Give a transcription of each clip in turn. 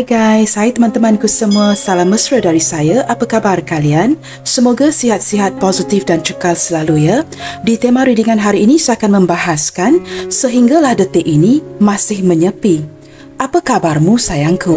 Hai guys, hai teman-temanku semua, salam mesra dari saya. Apa khabar kalian? Semoga sihat-sihat, positif dan kekal selalu ya. Di tema readingan hari ini saya akan membahaskan sehinggalah detik ini masih menyepi. Apa kabarmu sayangku?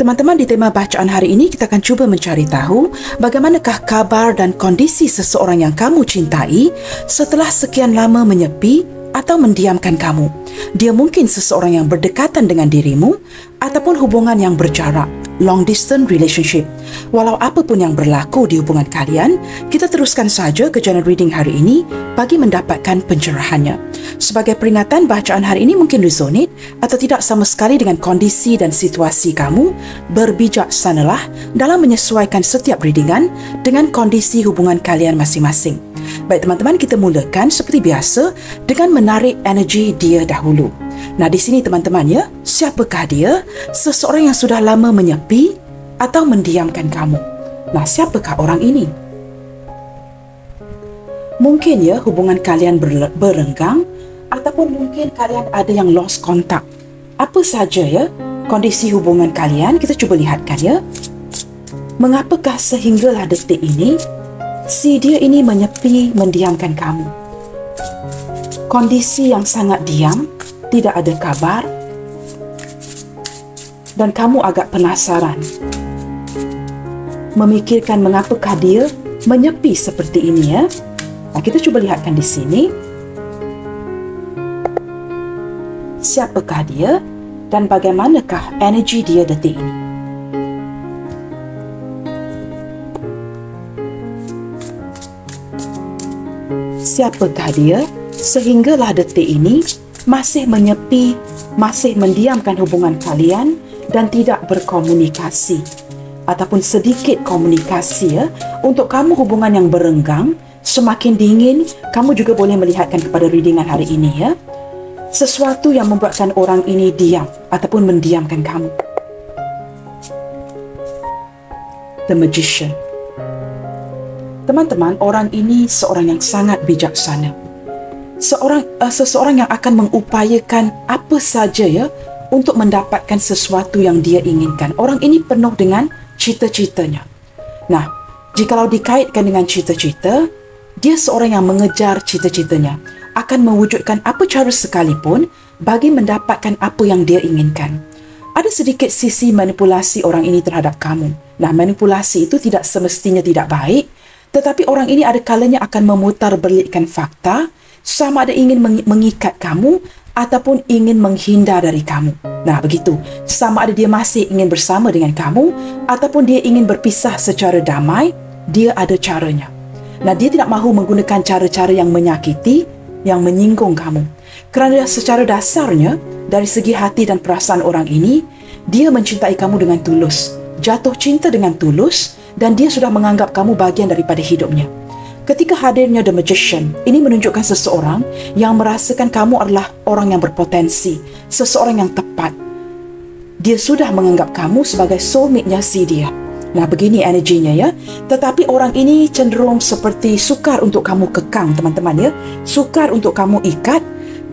Teman-teman, di tema bacaan hari ini kita akan cuba mencari tahu bagaimanakah kabar dan kondisi seseorang yang kamu cintai setelah sekian lama menyepi atau mendiamkan kamu. Dia mungkin seseorang yang berdekatan dengan dirimu ataupun hubungan yang berjarak, long distance relationship. Walau apapun yang berlaku di hubungan kalian, kita teruskan saja ke journal reading hari ini bagi mendapatkan pencerahannya. Sebagai peringatan, bacaan hari ini mungkin resonate atau tidak sama sekali dengan kondisi dan situasi kamu. Berbijaksanalah dalam menyesuaikan setiap readingan dengan kondisi hubungan kalian masing-masing. Baik teman-teman, kita mulakan seperti biasa dengan menarik energi dia dahulu. Nah, di sini teman-teman ya, siapakah dia? Seseorang yang sudah lama menyepi atau mendiamkan kamu. Nah, siapakah orang ini? Mungkin ya hubungan kalian berenggang ataupun mungkin kalian ada yang lost contact. Apa saja ya kondisi hubungan kalian, kita cuba lihatkan ya. Mengapakah sehinggalah detik ini si dia ini menyepi, mendiamkan kamu? Kondisi yang sangat diam, tidak ada kabar, dan kamu agak penasaran, memikirkan mengapakah dia menyepi seperti ini ya. Nah, kita cuba lihatkan di sini. Siapakah dia dan bagaimanakah energi dia detik ini? Siapakah dia sehinggalah detik ini masih menyepi, masih mendiamkan hubungan kalian dan tidak berkomunikasi ataupun sedikit komunikasi ya. Untuk kamu hubungan yang berenggang, semakin dingin, kamu juga boleh melihatkan kepada readingan hari ini ya. Sesuatu yang membuatkan orang ini diam ataupun mendiamkan kamu. The Magician. Teman-teman, orang ini seorang yang sangat bijaksana. Seseorang yang akan mengupayakan apa saja ya untuk mendapatkan sesuatu yang dia inginkan. Orang ini penuh dengan cita-citanya. Nah, jikalau dikaitkan dengan cita-cita, dia seorang yang mengejar cita-citanya, akan mewujudkan apa cara sekalipun bagi mendapatkan apa yang dia inginkan. Ada sedikit sisi manipulasi orang ini terhadap kamu. Nah, manipulasi itu tidak semestinya tidak baik, tetapi orang ini ada kalanya akan memutarbelikkan fakta, sama ada ingin mengikat kamu ataupun ingin menghindar dari kamu. Nah, begitu. Sama ada dia masih ingin bersama dengan kamu ataupun dia ingin berpisah secara damai, dia ada caranya. Nah, dia tidak mahu menggunakan cara-cara yang menyakiti, yang menyinggung kamu. Kerana secara dasarnya, dari segi hati dan perasaan orang ini, dia mencintai kamu dengan tulus, jatuh cinta dengan tulus, dan dia sudah menganggap kamu bagian daripada hidupnya. Ketika hadirnya The Magician, ini menunjukkan seseorang yang merasakan kamu adalah orang yang berpotensi, seseorang yang tepat. Dia sudah menganggap kamu sebagai soulmate-nya si dia. Nah, begini energinya ya. Tetapi orang ini cenderung seperti sukar untuk kamu kekang, teman-teman ya. Sukar untuk kamu ikat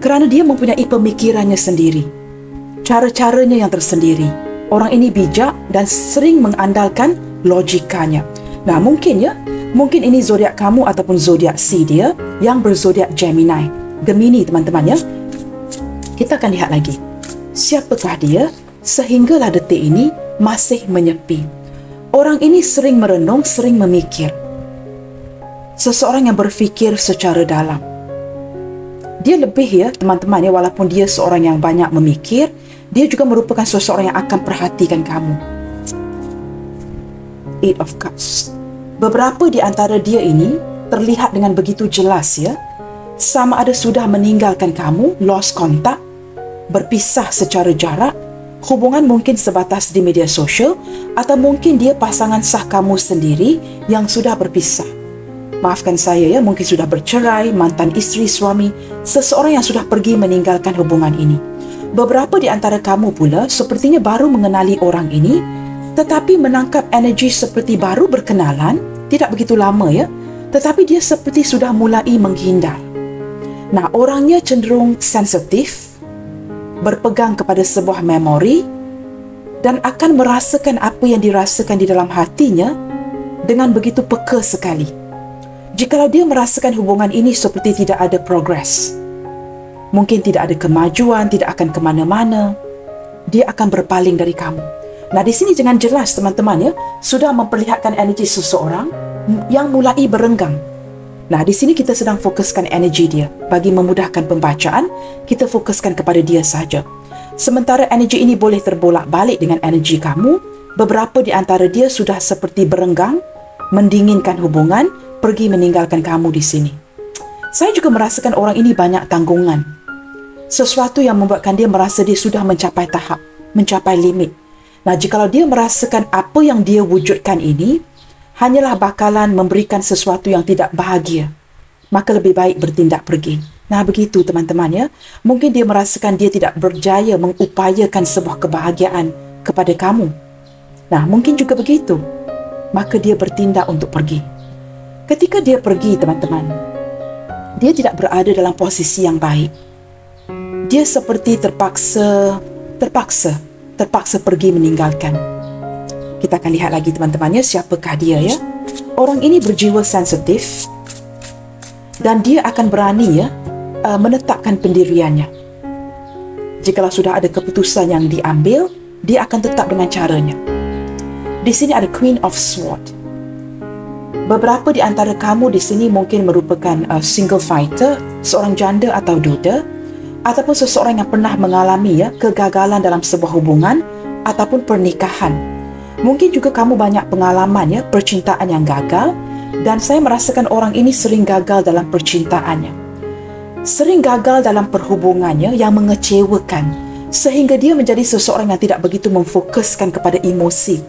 kerana dia mempunyai pemikirannya sendiri, cara-caranya yang tersendiri. Orang ini bijak dan sering mengandalkan logikanya. Nah, mungkin ini zodiak kamu ataupun zodiak si dia yang berzodiak Gemini, Gemini teman-teman ya. Kita akan lihat lagi. Siapakah dia sehinggalah detik ini masih menyepi? Orang ini sering merenung, sering memikir. Seseorang yang berfikir secara dalam. Dia lebih ya teman-teman ya, walaupun dia seorang yang banyak memikir, dia juga merupakan seseorang yang akan perhatikan kamu. Eight of Cups. Beberapa di antara dia ini terlihat dengan begitu jelas ya. Sama ada sudah meninggalkan kamu, lost contact, berpisah secara jarak, hubungan mungkin sebatas di media sosial, atau mungkin dia pasangan sah kamu sendiri yang sudah berpisah. Maafkan saya ya, mungkin sudah bercerai, mantan isteri, suami, seseorang yang sudah pergi meninggalkan hubungan ini. Beberapa di antara kamu pula sepertinya baru mengenali orang ini, tetapi menangkap energi seperti baru berkenalan, tidak begitu lama ya, tetapi dia seperti sudah mulai menghindar. Nah, orangnya cenderung sensitif, berpegang kepada sebuah memori, dan akan merasakan apa yang dirasakan di dalam hatinya dengan begitu peka sekali. Jikalau dia merasakan hubungan ini seperti tidak ada progres, mungkin tidak ada kemajuan, tidak akan ke mana-mana, dia akan berpaling dari kamu. Nah, di sini dengan jelas teman-teman ya, sudah memperlihatkan energi seseorang yang mulai berenggang. Nah, di sini kita sedang fokuskan energi dia. Bagi memudahkan pembacaan, kita fokuskan kepada dia saja. Sementara energi ini boleh terbolak-balik dengan energi kamu, beberapa di antara dia sudah seperti berenggang, mendinginkan hubungan, pergi meninggalkan kamu di sini. Saya juga merasakan orang ini banyak tanggungan. Sesuatu yang membuatkan dia merasa dia sudah mencapai tahap, mencapai limit. Nah, jikalau dia merasakan apa yang dia wujudkan ini hanyalah bakalan memberikan sesuatu yang tidak bahagia, maka lebih baik bertindak pergi. Nah, begitu teman-teman ya. Mungkin dia merasakan dia tidak berjaya mengupayakan sebuah kebahagiaan kepada kamu. Nah, mungkin juga begitu. Maka dia bertindak untuk pergi. Ketika dia pergi, teman-teman, dia tidak berada dalam posisi yang baik. Dia seperti terpaksa pergi meninggalkan. Kita akan lihat lagi teman-teman ya, siapakah dia ya. Orang ini berjiwa sensitif dan dia akan berani ya menetapkan pendiriannya. Jikalau sudah ada keputusan yang diambil, dia akan tetap dengan caranya. Di sini ada Queen of Sword. Beberapa di antara kamu di sini mungkin merupakan single fighter, seorang janda atau duda, ataupun seseorang yang pernah mengalami ya kegagalan dalam sebuah hubungan ataupun pernikahan. Mungkin juga kamu banyak pengalaman ya percintaan yang gagal, dan saya merasakan orang ini sering gagal dalam percintaannya. Sering gagal dalam perhubungannya yang mengecewakan, sehingga dia menjadi seseorang yang tidak begitu memfokuskan kepada emosi.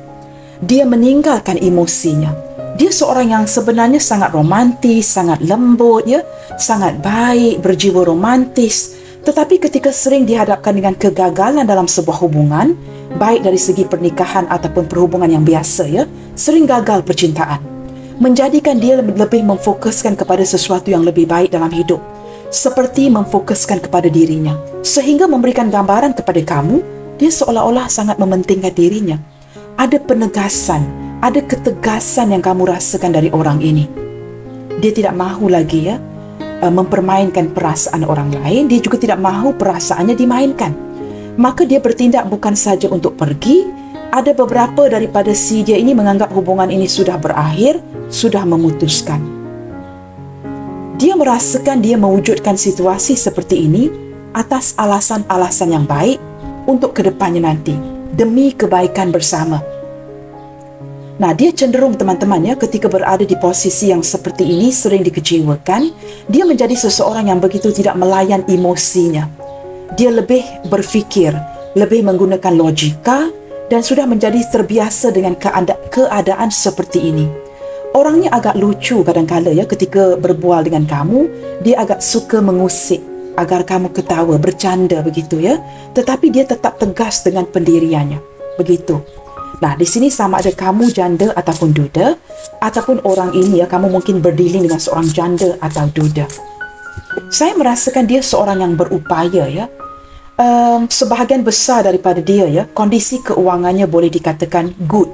Dia meninggalkan emosinya. Dia seorang yang sebenarnya sangat romantis, sangat lembut ya, sangat baik, berjiwa romantis. Tetapi ketika sering dihadapkan dengan kegagalan dalam sebuah hubungan, baik dari segi pernikahan ataupun perhubungan yang biasa ya, sering gagal percintaan, menjadikan dia lebih memfokuskan kepada sesuatu yang lebih baik dalam hidup, seperti memfokuskan kepada dirinya, sehingga memberikan gambaran kepada kamu dia seolah-olah sangat mementingkan dirinya. Ada penegasan, ada ketegasan yang kamu rasakan dari orang ini. Dia tidak mahu lagi ya mempermainkan perasaan orang lain. Dia juga tidak mahu perasaannya dimainkan. Maka dia bertindak bukan saja untuk pergi. Ada beberapa daripada si dia ini menganggap hubungan ini sudah berakhir, sudah memutuskan. Dia merasakan dia mewujudkan situasi seperti ini atas alasan-alasan yang baik untuk kedepannya nanti, demi kebaikan bersama. Nah, dia cenderung teman-teman ya, ketika berada di posisi yang seperti ini sering dikecewakan, dia menjadi seseorang yang begitu tidak melayan emosinya. Dia lebih berfikir, lebih menggunakan logika dan sudah menjadi terbiasa dengan keadaan seperti ini. Orangnya agak lucu kadang-kala ya, ketika berbual dengan kamu, dia agak suka mengusik agar kamu ketawa, bercanda begitu ya. Tetapi dia tetap tegas dengan pendiriannya. Begitu. Nah, di sini sama ada kamu janda ataupun duda, ataupun orang ini ya, kamu mungkin berdealing dengan seorang janda atau duda. Saya merasakan dia seorang yang berupaya ya. Sebahagian besar daripada dia ya, kondisi keuangannya boleh dikatakan good,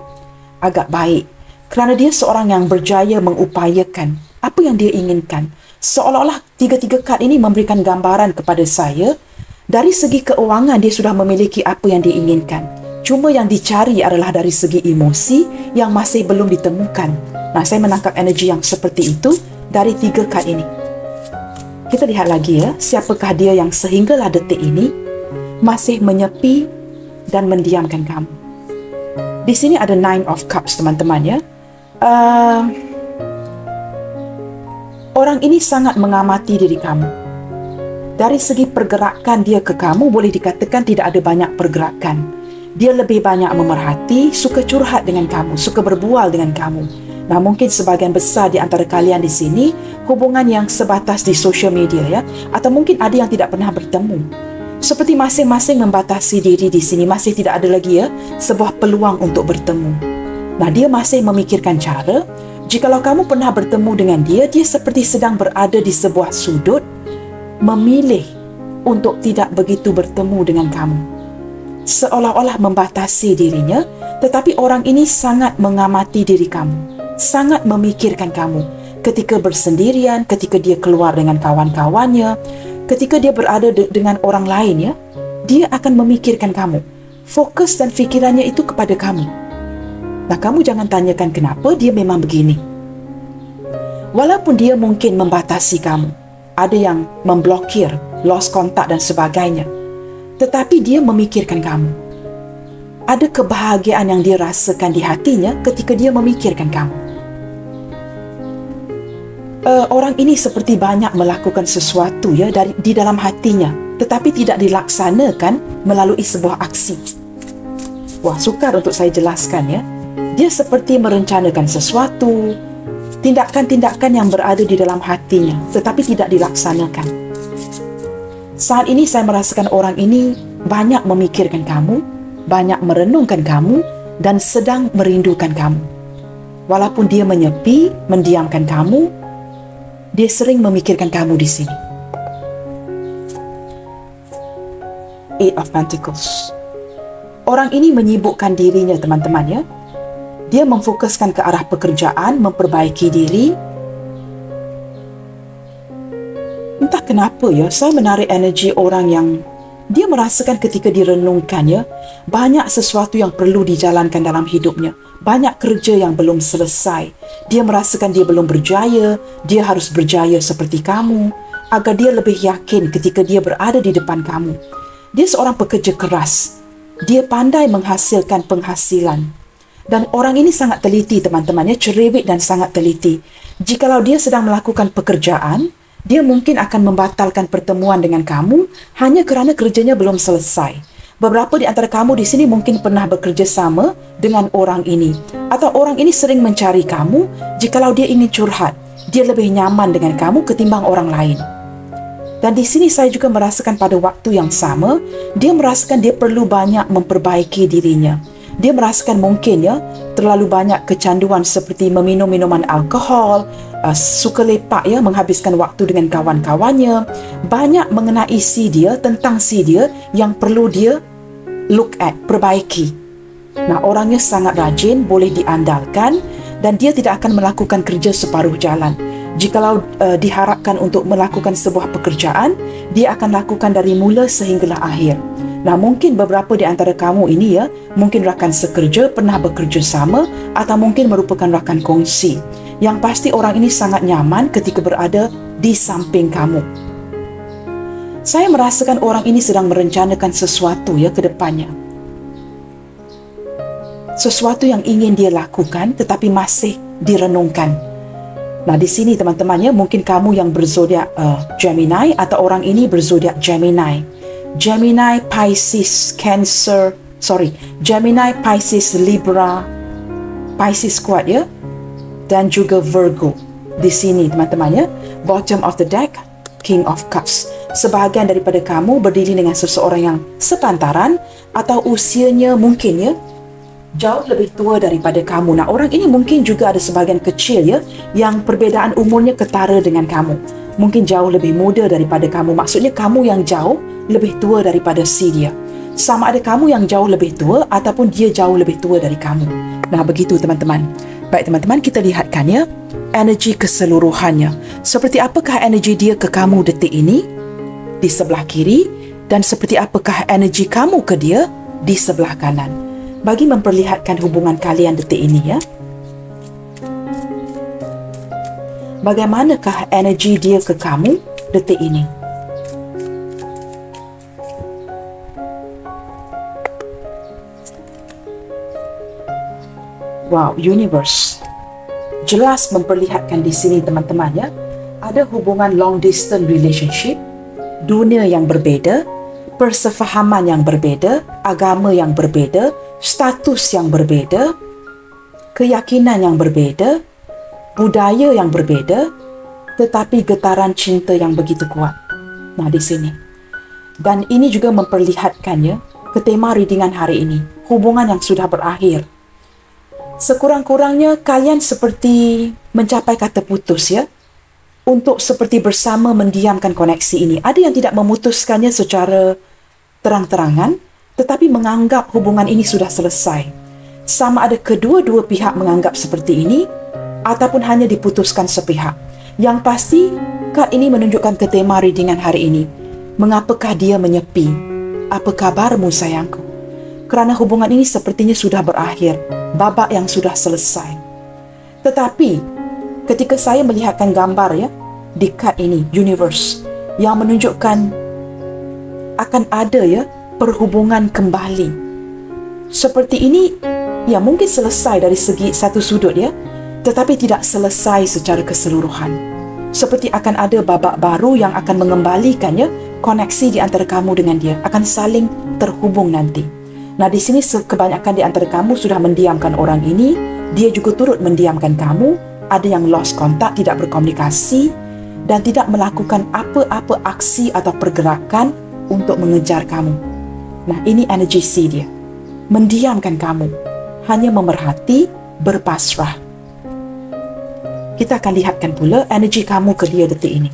agak baik, kerana dia seorang yang berjaya mengupayakan apa yang dia inginkan. Seolah-olah tiga-tiga kad ini memberikan gambaran kepada saya, dari segi keuangan dia sudah memiliki apa yang dia inginkan. Cuma yang dicari adalah dari segi emosi yang masih belum ditemukan. Nah, saya menangkap energi yang seperti itu dari tiga kad ini. Kita lihat lagi ya, siapakah dia yang sehinggalah detik ini masih menyepi dan mendiamkan kamu. Di sini ada Nine of Cups teman-teman ya. Orang ini sangat mengamati diri kamu. Dari segi pergerakan dia ke kamu boleh dikatakan tidak ada banyak pergerakan. Dia lebih banyak memerhati, suka curhat dengan kamu, suka berbual dengan kamu. Nah, mungkin sebahagian besar di antara kalian di sini hubungan yang sebatas di social media ya, atau mungkin ada yang tidak pernah bertemu. Seperti masing-masing membatasi diri di sini, masih tidak ada lagi ya sebuah peluang untuk bertemu. Nah, dia masih memikirkan cara. Jikalau kamu pernah bertemu dengan dia, dia seperti sedang berada di sebuah sudut, memilih untuk tidak begitu bertemu dengan kamu. seolah-olah membatasi dirinya, tetapi orang ini sangat mengamati diri kamu, sangat memikirkan kamu. Ketika bersendirian, ketika dia keluar dengan kawan-kawannya, ketika dia berada dengan orang lain, ya, dia akan memikirkan kamu. Fokus dan fikirannya itu kepada kamu. Nah, kamu jangan tanyakan kenapa, dia memang begini. Walaupun dia mungkin membatasi kamu, ada yang memblokir, lost kontak dan sebagainya, tetapi dia memikirkan kamu. Ada kebahagiaan yang dia rasakan di hatinya ketika dia memikirkan kamu. Orang ini seperti banyak melakukan sesuatu, ya, di dalam hatinya, tetapi tidak dilaksanakan melalui sebuah aksi. Wah, sukar untuk saya jelaskan, ya. Dia seperti merencanakan sesuatu, tindakan-tindakan yang berada di dalam hatinya, tetapi tidak dilaksanakan. Saat ini saya merasakan orang ini banyak memikirkan kamu, banyak merenungkan kamu, dan sedang merindukan kamu. Walaupun dia menyepi, mendiamkan kamu, dia sering memikirkan kamu di sini. Eight of Pentacles. Orang ini menyibukkan dirinya, teman-teman, ya. Dia memfokuskan ke arah pekerjaan, memperbaiki diri. Entah kenapa, ya, saya menarik energi orang yang dia merasakan ketika direnungkan, ya, banyak sesuatu yang perlu dijalankan dalam hidupnya. Banyak kerja yang belum selesai. Dia merasakan dia belum berjaya, dia harus berjaya seperti kamu, agar dia lebih yakin ketika dia berada di depan kamu. Dia seorang pekerja keras. Dia pandai menghasilkan penghasilan. Dan orang ini sangat teliti, teman-temannya, cerewet dan sangat teliti. Jikalau dia sedang melakukan pekerjaan, dia mungkin akan membatalkan pertemuan dengan kamu hanya kerana kerjanya belum selesai. Beberapa di antara kamu di sini mungkin pernah bekerja sama dengan orang ini, atau orang ini sering mencari kamu. Jikalau dia ingin curhat, dia lebih nyaman dengan kamu ketimbang orang lain. Dan di sini saya juga merasakan pada waktu yang sama, dia merasakan dia perlu banyak memperbaiki dirinya. Dia merasakan mungkin, ya, terlalu banyak kecanduan seperti meminum minuman alkohol, suka lepak, ya, menghabiskan waktu dengan kawan-kawannya. Banyak mengenai si dia, tentang si dia yang perlu dia look at, perbaiki. Nah, orangnya sangat rajin, boleh diandalkan, dan dia tidak akan melakukan kerja separuh jalan. Jikalau diharapkan untuk melakukan sebuah pekerjaan, dia akan lakukan dari mula sehinggalah akhir. Nah, mungkin beberapa di antara kamu ini, ya, mungkin rakan sekerja, pernah bekerja sama, atau mungkin merupakan rakan kongsi. Yang pasti orang ini sangat nyaman ketika berada di samping kamu. Saya merasakan orang ini sedang merencanakan sesuatu, ya, ke depannya. Sesuatu yang ingin dia lakukan tetapi masih direnungkan. Nah, di sini, teman-temannya, mungkin kamu yang berzodiak Gemini, atau orang ini berzodiak Gemini. Gemini, Pisces, Gemini, Pisces, Libra, Pisces kuat, ya, dan juga Virgo. Di sini, teman-temannya, bottom of the deck, King of Cups. Sebahagian daripada kamu berdiri dengan seseorang yang sepantaran, atau usianya mungkin, ya, jauh lebih tua daripada kamu. Nah, orang ini mungkin juga ada sebahagian kecil, ya, yang perbezaan umurnya ketara dengan kamu. Mungkin jauh lebih muda daripada kamu. Maksudnya kamu yang jauh lebih tua daripada si dia. Sama ada kamu yang jauh lebih tua ataupun dia jauh lebih tua dari kamu. Nah, begitu, teman-teman. Baik, teman-teman, kita lihatkan, ya, energi keseluruhannya. Seperti apakah energi dia ke kamu detik ini di sebelah kiri, dan seperti apakah energi kamu ke dia di sebelah kanan. Bagi memperlihatkan hubungan kalian detik ini, ya. Bagaimanakah energi dia ke kamu detik ini? Wow, universe jelas memperlihatkan di sini, teman-teman, ya, ada hubungan long distance relationship, dunia yang berbeda, persefahaman yang berbeda, agama yang berbeda, status yang berbeda, keyakinan yang berbeda, budaya yang berbeda, tetapi getaran cinta yang begitu kuat. Nah, di sini. Dan ini juga memperlihatkan, ya, ke tema readingan hari ini, hubungan yang sudah berakhir. Sekurang-kurangnya kalian seperti mencapai kata putus, ya, untuk seperti bersama mendiamkan koneksi ini. Ada yang tidak memutuskannya secara terang-terangan, tetapi menganggap hubungan ini sudah selesai. Sama ada kedua-dua pihak menganggap seperti ini ataupun hanya diputuskan sepihak. Yang pasti, kad ini menunjukkan ke tema readingan hari ini. Mengapakah dia menyepi? Apa kabarmu sayangku? Kerana hubungan ini sepertinya sudah berakhir, babak yang sudah selesai. Tetapi, ketika saya melihatkan gambar ya, di kad ini, universe, yang menunjukkan akan ada ya, perhubungan kembali. Seperti ini, ya mungkin selesai dari segi satu sudut ya, tetapi tidak selesai secara keseluruhan. Seperti akan ada babak baru yang akan mengembalikan ya, koneksi di antara kamu dengan dia, akan saling terhubung nanti. Nah, di sini kebanyakan di antara kamu sudah mendiamkan orang ini, dia juga turut mendiamkan kamu, ada yang lost kontak, tidak berkomunikasi, dan tidak melakukan apa-apa aksi atau pergerakan untuk mengejar kamu. Nah, ini energi C dia. Mendiamkan kamu, hanya memerhati, berpasrah. Kita akan lihatkan pula energi kamu ke dia detik ini.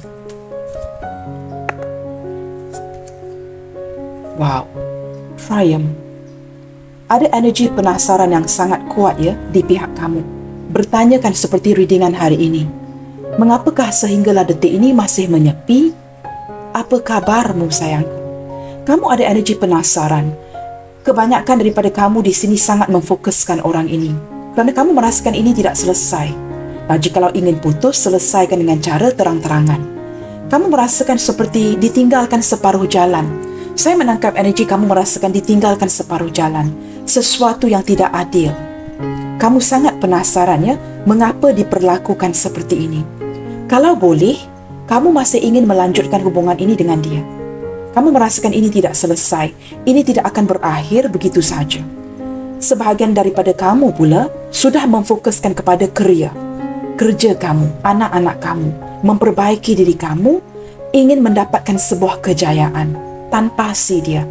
Wow, triumph. Ada energi penasaran yang sangat kuat ya di pihak kamu. Bertanyakan seperti readingan hari ini. Mengapakah sehinggalah detik ini masih menyepi? Apa kabarmu sayangku? Kamu ada energi penasaran. Kebanyakan daripada kamu di sini sangat memfokuskan orang ini. Kerana kamu merasakan ini tidak selesai. Nah, jikalau ingin putus, selesaikan dengan cara terang-terangan. Kamu merasakan seperti ditinggalkan separuh jalan. Saya menangkap energi kamu merasakan ditinggalkan separuh jalan. Sesuatu yang tidak adil. Kamu sangat penasaran ya, mengapa diperlakukan seperti ini. Kalau boleh, kamu masih ingin melanjutkan hubungan ini dengan dia. Kamu merasakan ini tidak selesai. Ini tidak akan berakhir begitu saja. Sebahagian daripada kamu pula sudah memfokuskan kepada kerja kamu, anak-anak kamu, memperbaiki diri kamu, ingin mendapatkan sebuah kejayaan tanpa si dia.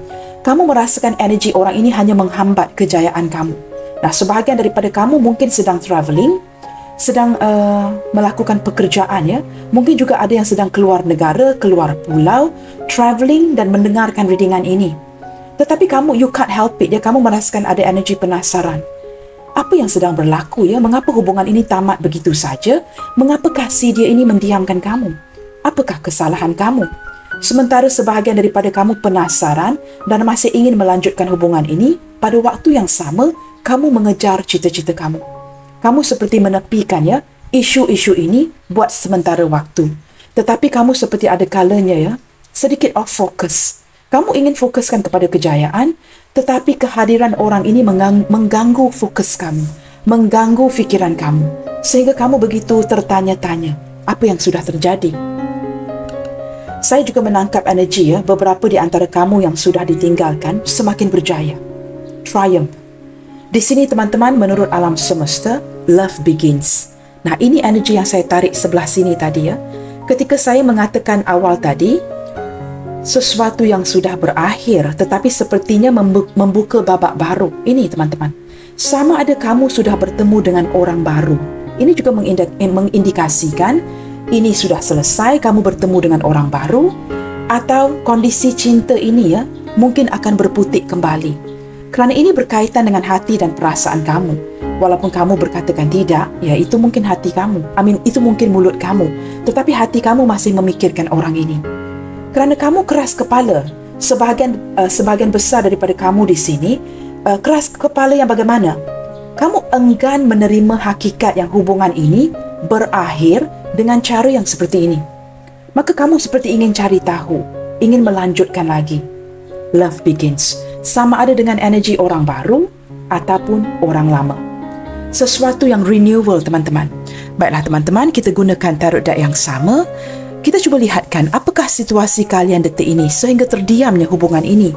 Kamu merasakan energi orang ini hanya menghambat kejayaan kamu. Nah, sebahagian daripada kamu mungkin sedang travelling, sedang melakukan pekerjaan ya. Mungkin juga ada yang sedang keluar negara, keluar pulau, travelling dan mendengarkan readingan ini. Tetapi kamu, you can't help it ya. Kamu merasakan ada energi penasaran. Apa yang sedang berlaku ya? Mengapa hubungan ini tamat begitu saja? Mengapakah si dia ini mendiamkan kamu? Apakah kesalahan kamu? Sementara sebahagian daripada kamu penasaran dan masih ingin melanjutkan hubungan ini, pada waktu yang sama, kamu mengejar cita-cita kamu. Kamu seperti menepikan ya, isu-isu ini buat sementara waktu. Tetapi kamu seperti ada kalanya ya, sedikit off focus. Kamu ingin fokuskan kepada kejayaan, tetapi kehadiran orang ini mengganggu fokus kamu, mengganggu fikiran kamu, sehingga kamu begitu tertanya-tanya, apa yang sudah terjadi? Saya juga menangkap energi ya, beberapa di antara kamu yang sudah ditinggalkan semakin berjaya. Triumph. Di sini teman-teman, menurut alam semesta, love begins. Nah, ini energi yang saya tarik sebelah sini tadi ya. Ketika saya mengatakan awal tadi, sesuatu yang sudah berakhir tetapi sepertinya membuka babak baru. Ini teman-teman. Sama ada kamu sudah bertemu dengan orang baru. Ini juga mengindikasikan ini sudah selesai, kamu bertemu dengan orang baru, atau kondisi cinta ini ya mungkin akan berputik kembali. Kerana ini berkaitan dengan hati dan perasaan kamu. Walaupun kamu berkatakan tidak, ya itu mungkin hati kamu. Itu mungkin mulut kamu. Tetapi hati kamu masih memikirkan orang ini. Kerana kamu keras kepala. Sebahagian besar daripada kamu di sini, keras kepala yang bagaimana? Kamu enggan menerima hakikat yang hubungan ini berakhir dengan cara yang seperti ini. Maka kamu seperti ingin cari tahu, ingin melanjutkan lagi. Love begins. Sama ada dengan energi orang baru ataupun orang lama. Sesuatu yang renewal, teman-teman. Baiklah teman-teman, kita gunakan tarot deck yang sama. Kita cuba lihatkan apakah situasi kalian detik ini sehingga terdiamnya hubungan ini.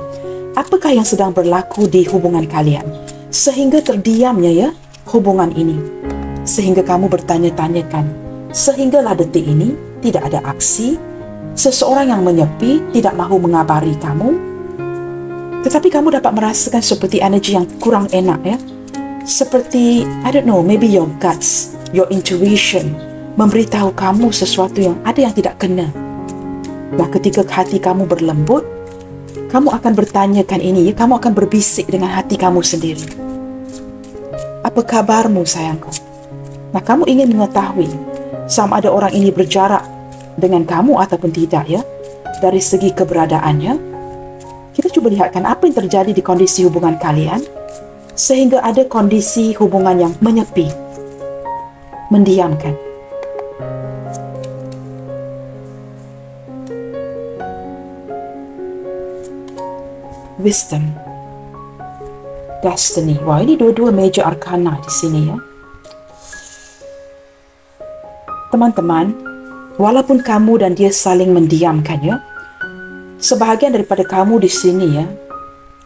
Apakah yang sedang berlaku di hubungan kalian sehingga terdiamnya ya hubungan ini. Sehingga kamu bertanya-tanyakan, sehinggalah detik ini tidak ada aksi, seseorang yang menyepi tidak mahu mengabari kamu, tetapi kamu dapat merasakan seperti energi yang kurang enak ya. Seperti, I don't know, maybe your guts, your intuition memberitahu kamu sesuatu yang ada yang tidak kena. Nah, ketika hati kamu berlembut, kamu akan bertanyakan ini, ya, kamu akan berbisik dengan hati kamu sendiri. Apa kabarmu sayangku? Nah, kamu ingin mengetahui sama ada orang ini berjarak dengan kamu ataupun tidak, ya. Dari segi keberadaannya, kita cuba lihatkan apa yang terjadi di kondisi hubungan kalian sehingga ada kondisi hubungan yang menyepi, mendiamkan. Wisdom, Destiny. Wah, ini dua-dua major arcana di sini, ya. Teman-teman, walaupun kamu dan dia saling mendiamkan, ya, sebahagian daripada kamu di sini, ya,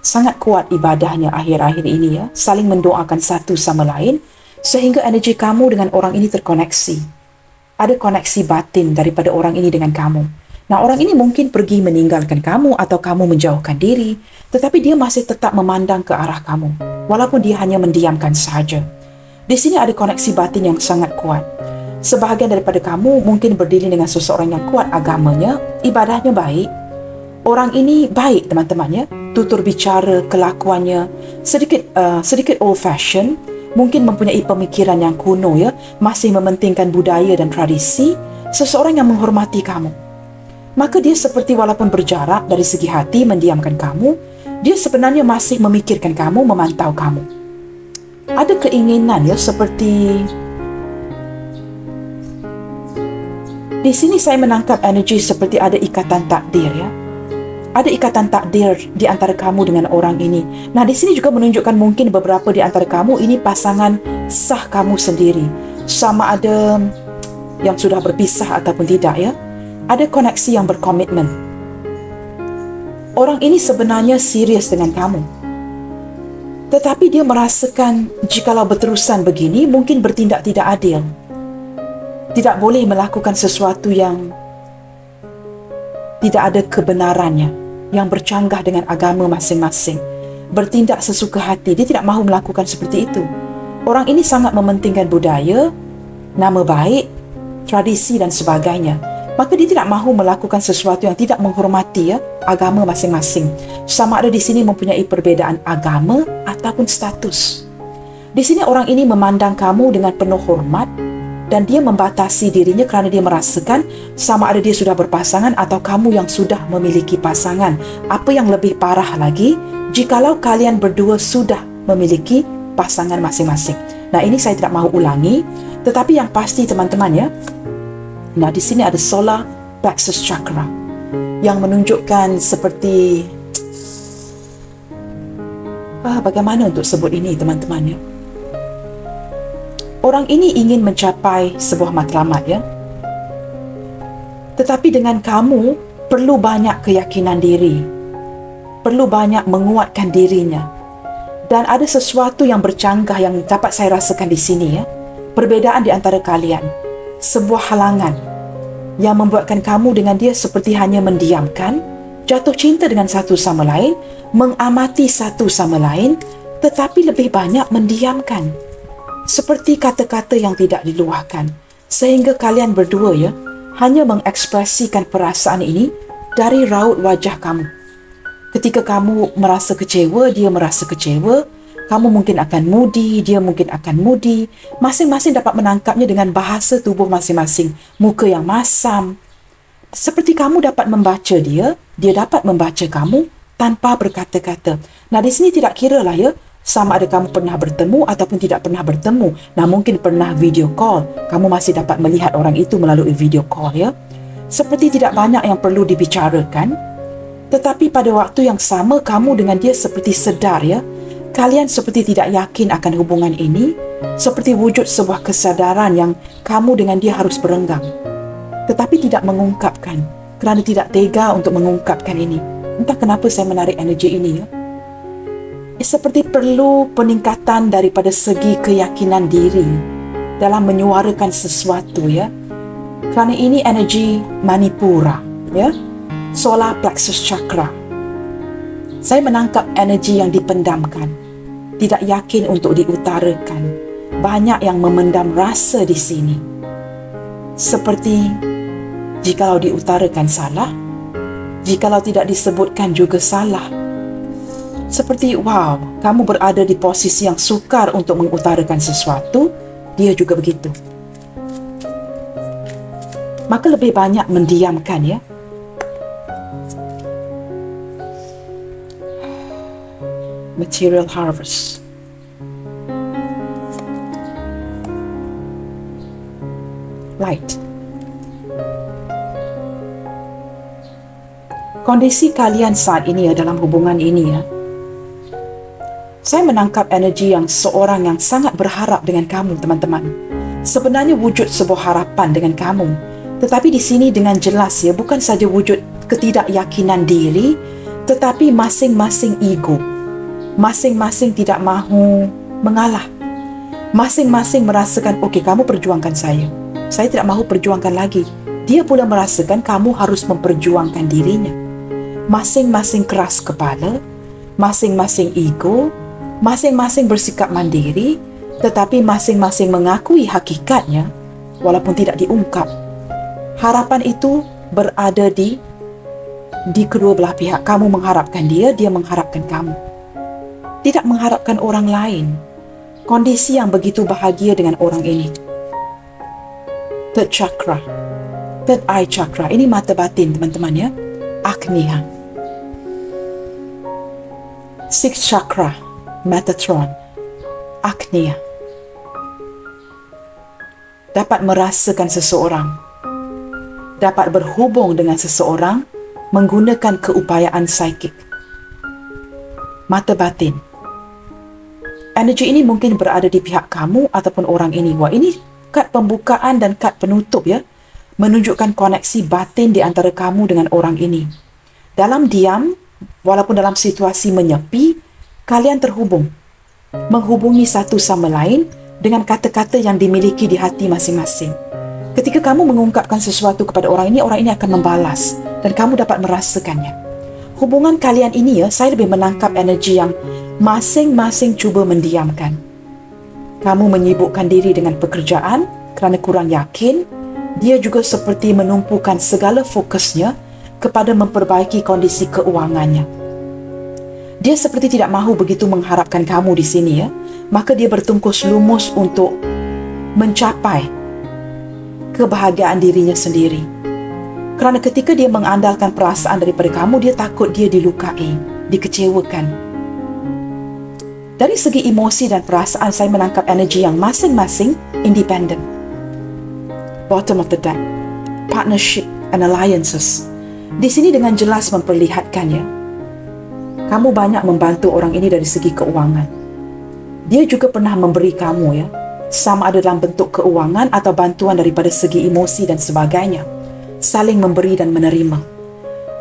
sangat kuat ibadahnya akhir-akhir ini, ya, saling mendoakan satu sama lain sehingga energi kamu dengan orang ini terkoneksi. Ada koneksi batin daripada orang ini dengan kamu. Nah, orang ini mungkin pergi meninggalkan kamu atau kamu menjauhkan diri, tetapi dia masih tetap memandang ke arah kamu, walaupun dia hanya mendiamkan sahaja. Di sini ada koneksi batin yang sangat kuat. Sebahagian daripada kamu mungkin berdiri dengan seseorang yang kuat agamanya, ibadahnya baik. Orang ini baik, teman-teman, ya. Tutur bicara, kelakuannya sedikit old fashion, mungkin mempunyai pemikiran yang kuno, ya, masih mementingkan budaya dan tradisi, seseorang yang menghormati kamu. Maka dia seperti walaupun berjarak dari segi hati mendiamkan kamu, dia sebenarnya masih memikirkan kamu, memantau kamu. Ada keinginan, ya, seperti di sini saya menangkap energi seperti ada ikatan takdir, ya. Ada ikatan takdir di antara kamu dengan orang ini. Nah, di sini juga menunjukkan mungkin beberapa di antara kamu ini pasangan sah kamu sendiri. Sama ada yang sudah berpisah ataupun tidak, ya. Ada koneksi yang berkomitmen. Orang ini sebenarnya serius dengan kamu. Tetapi dia merasakan jikalau berterusan begini, mungkin bertindak tidak adil. Tidak boleh melakukan sesuatu yang tidak ada kebenarannya, yang bercanggah dengan agama masing-masing. Bertindak sesuka hati, dia tidak mahu melakukan seperti itu. Orang ini sangat mementingkan budaya, nama baik, tradisi dan sebagainya. Maka dia tidak mahu melakukan sesuatu yang tidak menghormati, ya, agama masing-masing. Sama ada di sini mempunyai perbezaan agama ataupun status. Di sini orang ini memandang kamu dengan penuh hormat dan dia membatasi dirinya kerana dia merasakan sama ada dia sudah berpasangan atau kamu yang sudah memiliki pasangan. Apa yang lebih parah lagi, jikalau kalian berdua sudah memiliki pasangan masing-masing. Nah, ini saya tidak mahu ulangi, tetapi yang pasti, teman-teman, ya. Nah, di sini ada solar plexus chakra yang menunjukkan seperti bagaimana untuk sebut ini, teman-teman, ya. Orang ini ingin mencapai sebuah matlamat, ya. Tetapi dengan kamu perlu banyak keyakinan diri, perlu banyak menguatkan dirinya. Dan ada sesuatu yang bercanggah yang dapat saya rasakan di sini, ya. Perbezaan di antara kalian. Sebuah halangan yang membuatkan kamu dengan dia seperti hanya mendiamkan, jatuh cinta dengan satu sama lain, mengamati satu sama lain, tetapi lebih banyak mendiamkan. Seperti kata-kata yang tidak diluahkan. Sehingga kalian berdua, ya, hanya mengekspresikan perasaan ini dari raut wajah kamu. Ketika kamu merasa kecewa, dia merasa kecewa. Kamu mungkin akan moody, dia mungkin akan moody. Masing-masing dapat menangkapnya dengan bahasa tubuh masing-masing. Muka yang masam. Seperti kamu dapat membaca dia dapat membaca kamu tanpa berkata-kata. Nah, di sini tidak kira lah, ya, sama ada kamu pernah bertemu ataupun tidak pernah bertemu. Nah, mungkin pernah video call. Kamu masih dapat melihat orang itu melalui video call, ya. Seperti tidak banyak yang perlu dibicarakan. Tetapi pada waktu yang sama, kamu dengan dia seperti sedar, ya. Kalian seperti tidak yakin akan hubungan ini, seperti wujud sebuah kesadaran yang kamu dengan dia harus berenggang. Tetapi tidak mengungkapkan, kerana tidak tega untuk mengungkapkan ini. Entah kenapa saya menarik energi ini, ya. Seperti perlu peningkatan daripada segi keyakinan diri dalam menyuarakan sesuatu, ya. Kerana ini energi Manipura, ya. Solar plexus chakra. Saya menangkap energi yang dipendamkan, tidak yakin untuk diutarakan. Banyak yang memendam rasa di sini. Seperti jikalau diutarakan salah, Jikalau tidak disebutkan juga salah. Seperti, wow, kamu berada di posisi yang sukar untuk mengutarakan sesuatu, dia juga begitu. Maka lebih banyak mendiamkan, ya. Material harvest. Light. Kondisi kalian saat ini ya, dalam hubungan ini ya, saya menangkap energi yang seorang yang sangat berharap dengan kamu, teman-teman. Sebenarnya wujud sebuah harapan dengan kamu, tetapi di sini dengan jelas ya, bukan saja wujud ketidakyakinan diri, tetapi masing-masing ego. Masing-masing tidak mahu mengalah. Masing-masing merasakan, okey, kamu perjuangkan saya. Saya tidak mahu perjuangkan lagi. Dia pula merasakan kamu harus memperjuangkan dirinya. Masing-masing keras kepala, masing-masing ego, masing-masing bersikap mandiri, tetapi masing-masing mengakui hakikatnya walaupun tidak diungkap. Harapan itu berada di kedua belah pihak. Kamu mengharapkan dia, dia mengharapkan kamu. Tidak mengharapkan orang lain. Kondisi yang begitu bahagia dengan orang ini. Third chakra, third eye chakra. Ini mata batin, teman-teman ya. Agnya. Sixth chakra, Metatron. Agnya. Dapat merasakan seseorang. Dapat berhubung dengan seseorang menggunakan keupayaan psikik. Mata batin. Energi ini mungkin berada di pihak kamu ataupun orang ini. Wah, ini kad pembukaan dan kad penutup ya. Menunjukkan koneksi batin di antara kamu dengan orang ini. Dalam diam, walaupun dalam situasi menyepi, kalian terhubung. Menghubungi satu sama lain dengan kata-kata yang dimiliki di hati masing-masing. Ketika kamu mengungkapkan sesuatu kepada orang ini akan membalas dan kamu dapat merasakannya. Hubungan kalian ini ya, saya lebih menangkap energi yang masing-masing cuba mendiamkan. Kamu menyibukkan diri dengan pekerjaan kerana kurang yakin. Dia juga seperti menumpukan segala fokusnya kepada memperbaiki kondisi keuangannya. Dia seperti tidak mahu begitu mengharapkan kamu di sini ya. Maka dia bertungkus lumus untuk mencapai kebahagiaan dirinya sendiri. Kerana ketika dia mengandalkan perasaan daripada kamu, dia takut dia dilukai, dikecewakan. Dari segi emosi dan perasaan, saya menangkap energi yang masing-masing independen. Bottom of the deck, partnership and alliances. Di sini dengan jelas memperlihatkannya. Kamu banyak membantu orang ini dari segi keuangan. Dia juga pernah memberi kamu ya, sama ada dalam bentuk keuangan atau bantuan daripada segi emosi dan sebagainya. Saling memberi dan menerima.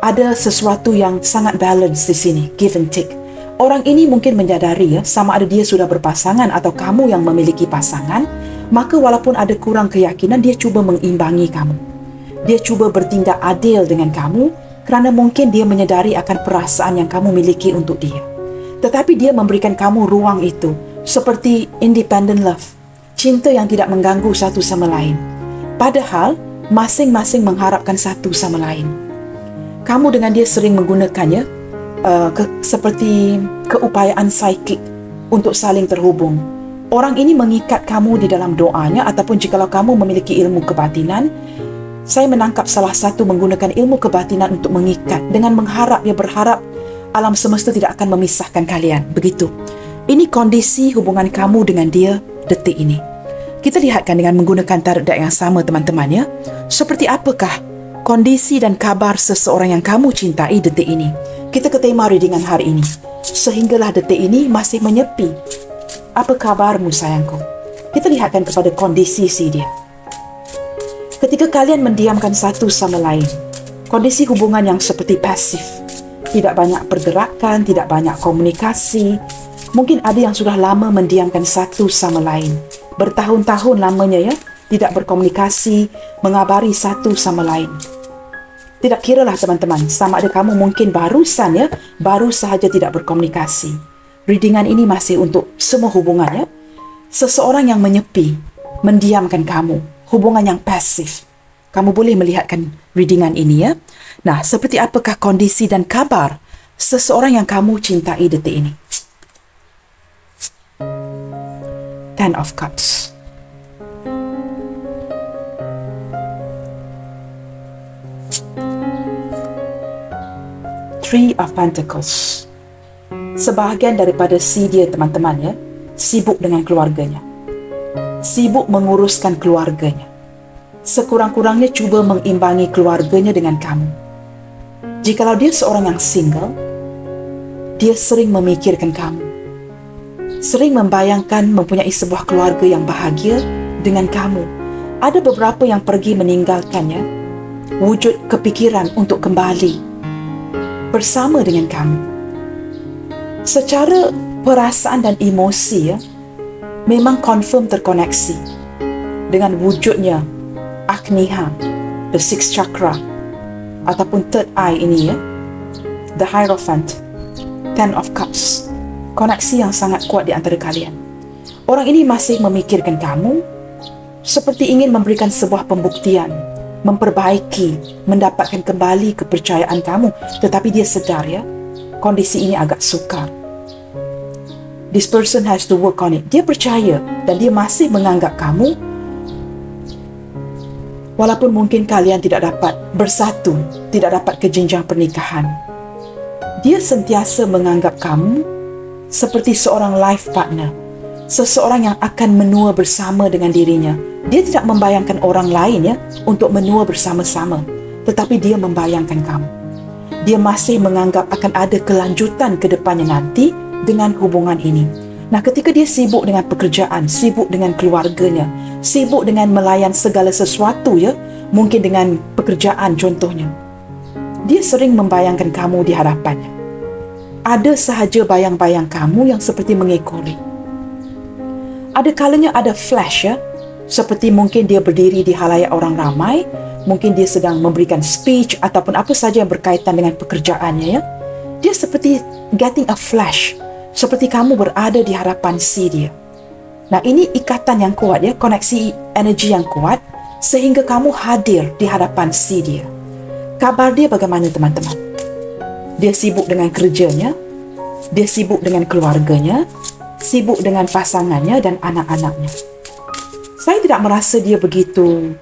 Ada sesuatu yang sangat balance di sini, give and take. Orang ini mungkin menyadari ya, sama ada dia sudah berpasangan atau kamu yang memiliki pasangan, maka walaupun ada kurang keyakinan, dia cuba mengimbangi kamu. Dia cuba bertindak adil dengan kamu kerana mungkin dia menyadari akan perasaan yang kamu miliki untuk dia. Tetapi dia memberikan kamu ruang itu, seperti independent love, cinta yang tidak mengganggu satu sama lain. Padahal, masing-masing mengharapkan satu sama lain. Kamu dengan dia sering menggunakannya seperti keupayaan psikik untuk saling terhubung. Orang ini mengikat kamu di dalam doanya ataupun jikalau kamu memiliki ilmu kebatinan, saya menangkap salah satu menggunakan ilmu kebatinan untuk mengikat dengan mengharap, dia berharap alam semesta tidak akan memisahkan kalian. Begitu. Ini kondisi hubungan kamu dengan dia detik ini. Kita lihatkan dengan menggunakan tarot deck yang sama, teman-teman ya. Seperti apakah kondisi dan kabar seseorang yang kamu cintai detik ini? Kita ke tema readingan hari ini. Sehinggalah detik ini masih menyepi. Apa kabarmu, sayangku? Kita lihatkan kepada kondisi si dia. Ketika kalian mendiamkan satu sama lain, kondisi hubungan yang seperti pasif, tidak banyak pergerakan, tidak banyak komunikasi. Mungkin ada yang sudah lama mendiamkan satu sama lain. Bertahun-tahun lamanya ya, tidak berkomunikasi, mengabari satu sama lain. Tidak kiralah teman-teman, sama ada kamu mungkin baru sahaja tidak berkomunikasi. Readingan ini masih untuk semua hubungan ya. Seseorang yang menyepi, mendiamkan kamu, hubungan yang pasif. Kamu boleh melihatkan readingan ini ya. Nah, seperti apakah kondisi dan kabar seseorang yang kamu cintai detik ini? Ten of Cups. Three of Pentacles. Sebahagian daripada si dia, teman-teman ya, sibuk dengan keluarganya. Sibuk menguruskan keluarganya. Sekurang-kurangnya cuba mengimbangi keluarganya dengan kamu. Jikalau dia seorang yang single, dia sering memikirkan kamu. Sering membayangkan mempunyai sebuah keluarga yang bahagia dengan kamu. Ada beberapa yang pergi meninggalkannya, wujud kepikiran untuk kembali bersama dengan kamu. Secara perasaan dan emosi ya, memang confirm terkoneksi dengan wujudnya Agniha, the sixth chakra, ataupun third eye ini ya, the Hierophant, Ten of Cups. Koneksi yang sangat kuat di antara kalian. Orang ini masih memikirkan kamu, seperti ingin memberikan sebuah pembuktian, memperbaiki, mendapatkan kembali kepercayaan kamu. Tetapi dia sedar ya, kondisi ini agak sukar. This person has to work on it. Dia percaya dan dia masih menganggap kamu, walaupun mungkin kalian tidak dapat bersatu, tidak dapat ke jenjang pernikahan, dia sentiasa menganggap kamu seperti seorang life partner, seseorang yang akan menua bersama dengan dirinya. Dia tidak membayangkan orang lain ya untuk menua bersama-sama, tetapi dia membayangkan kamu. Dia masih menganggap akan ada kelanjutan ke depannya nanti dengan hubungan ini. Nah, ketika dia sibuk dengan pekerjaan, sibuk dengan keluarganya, sibuk dengan melayan segala sesuatu ya, mungkin dengan pekerjaan contohnya, dia sering membayangkan kamu di hadapannya. Ada sahaja bayang-bayang kamu yang seperti mengekori. Ada kalanya ada flash ya, seperti mungkin dia berdiri di halayak orang ramai, mungkin dia sedang memberikan speech ataupun apa saja yang berkaitan dengan pekerjaannya ya. Dia seperti getting a flash, seperti kamu berada di hadapan si dia. Nah, ini ikatan yang kuat ya, koneksi energi yang kuat, sehingga kamu hadir di hadapan si dia. Kabar dia bagaimana teman-teman? Dia sibuk dengan kerjanya, dia sibuk dengan keluarganya, sibuk dengan pasangannya dan anak-anaknya. Saya tidak merasa dia begitu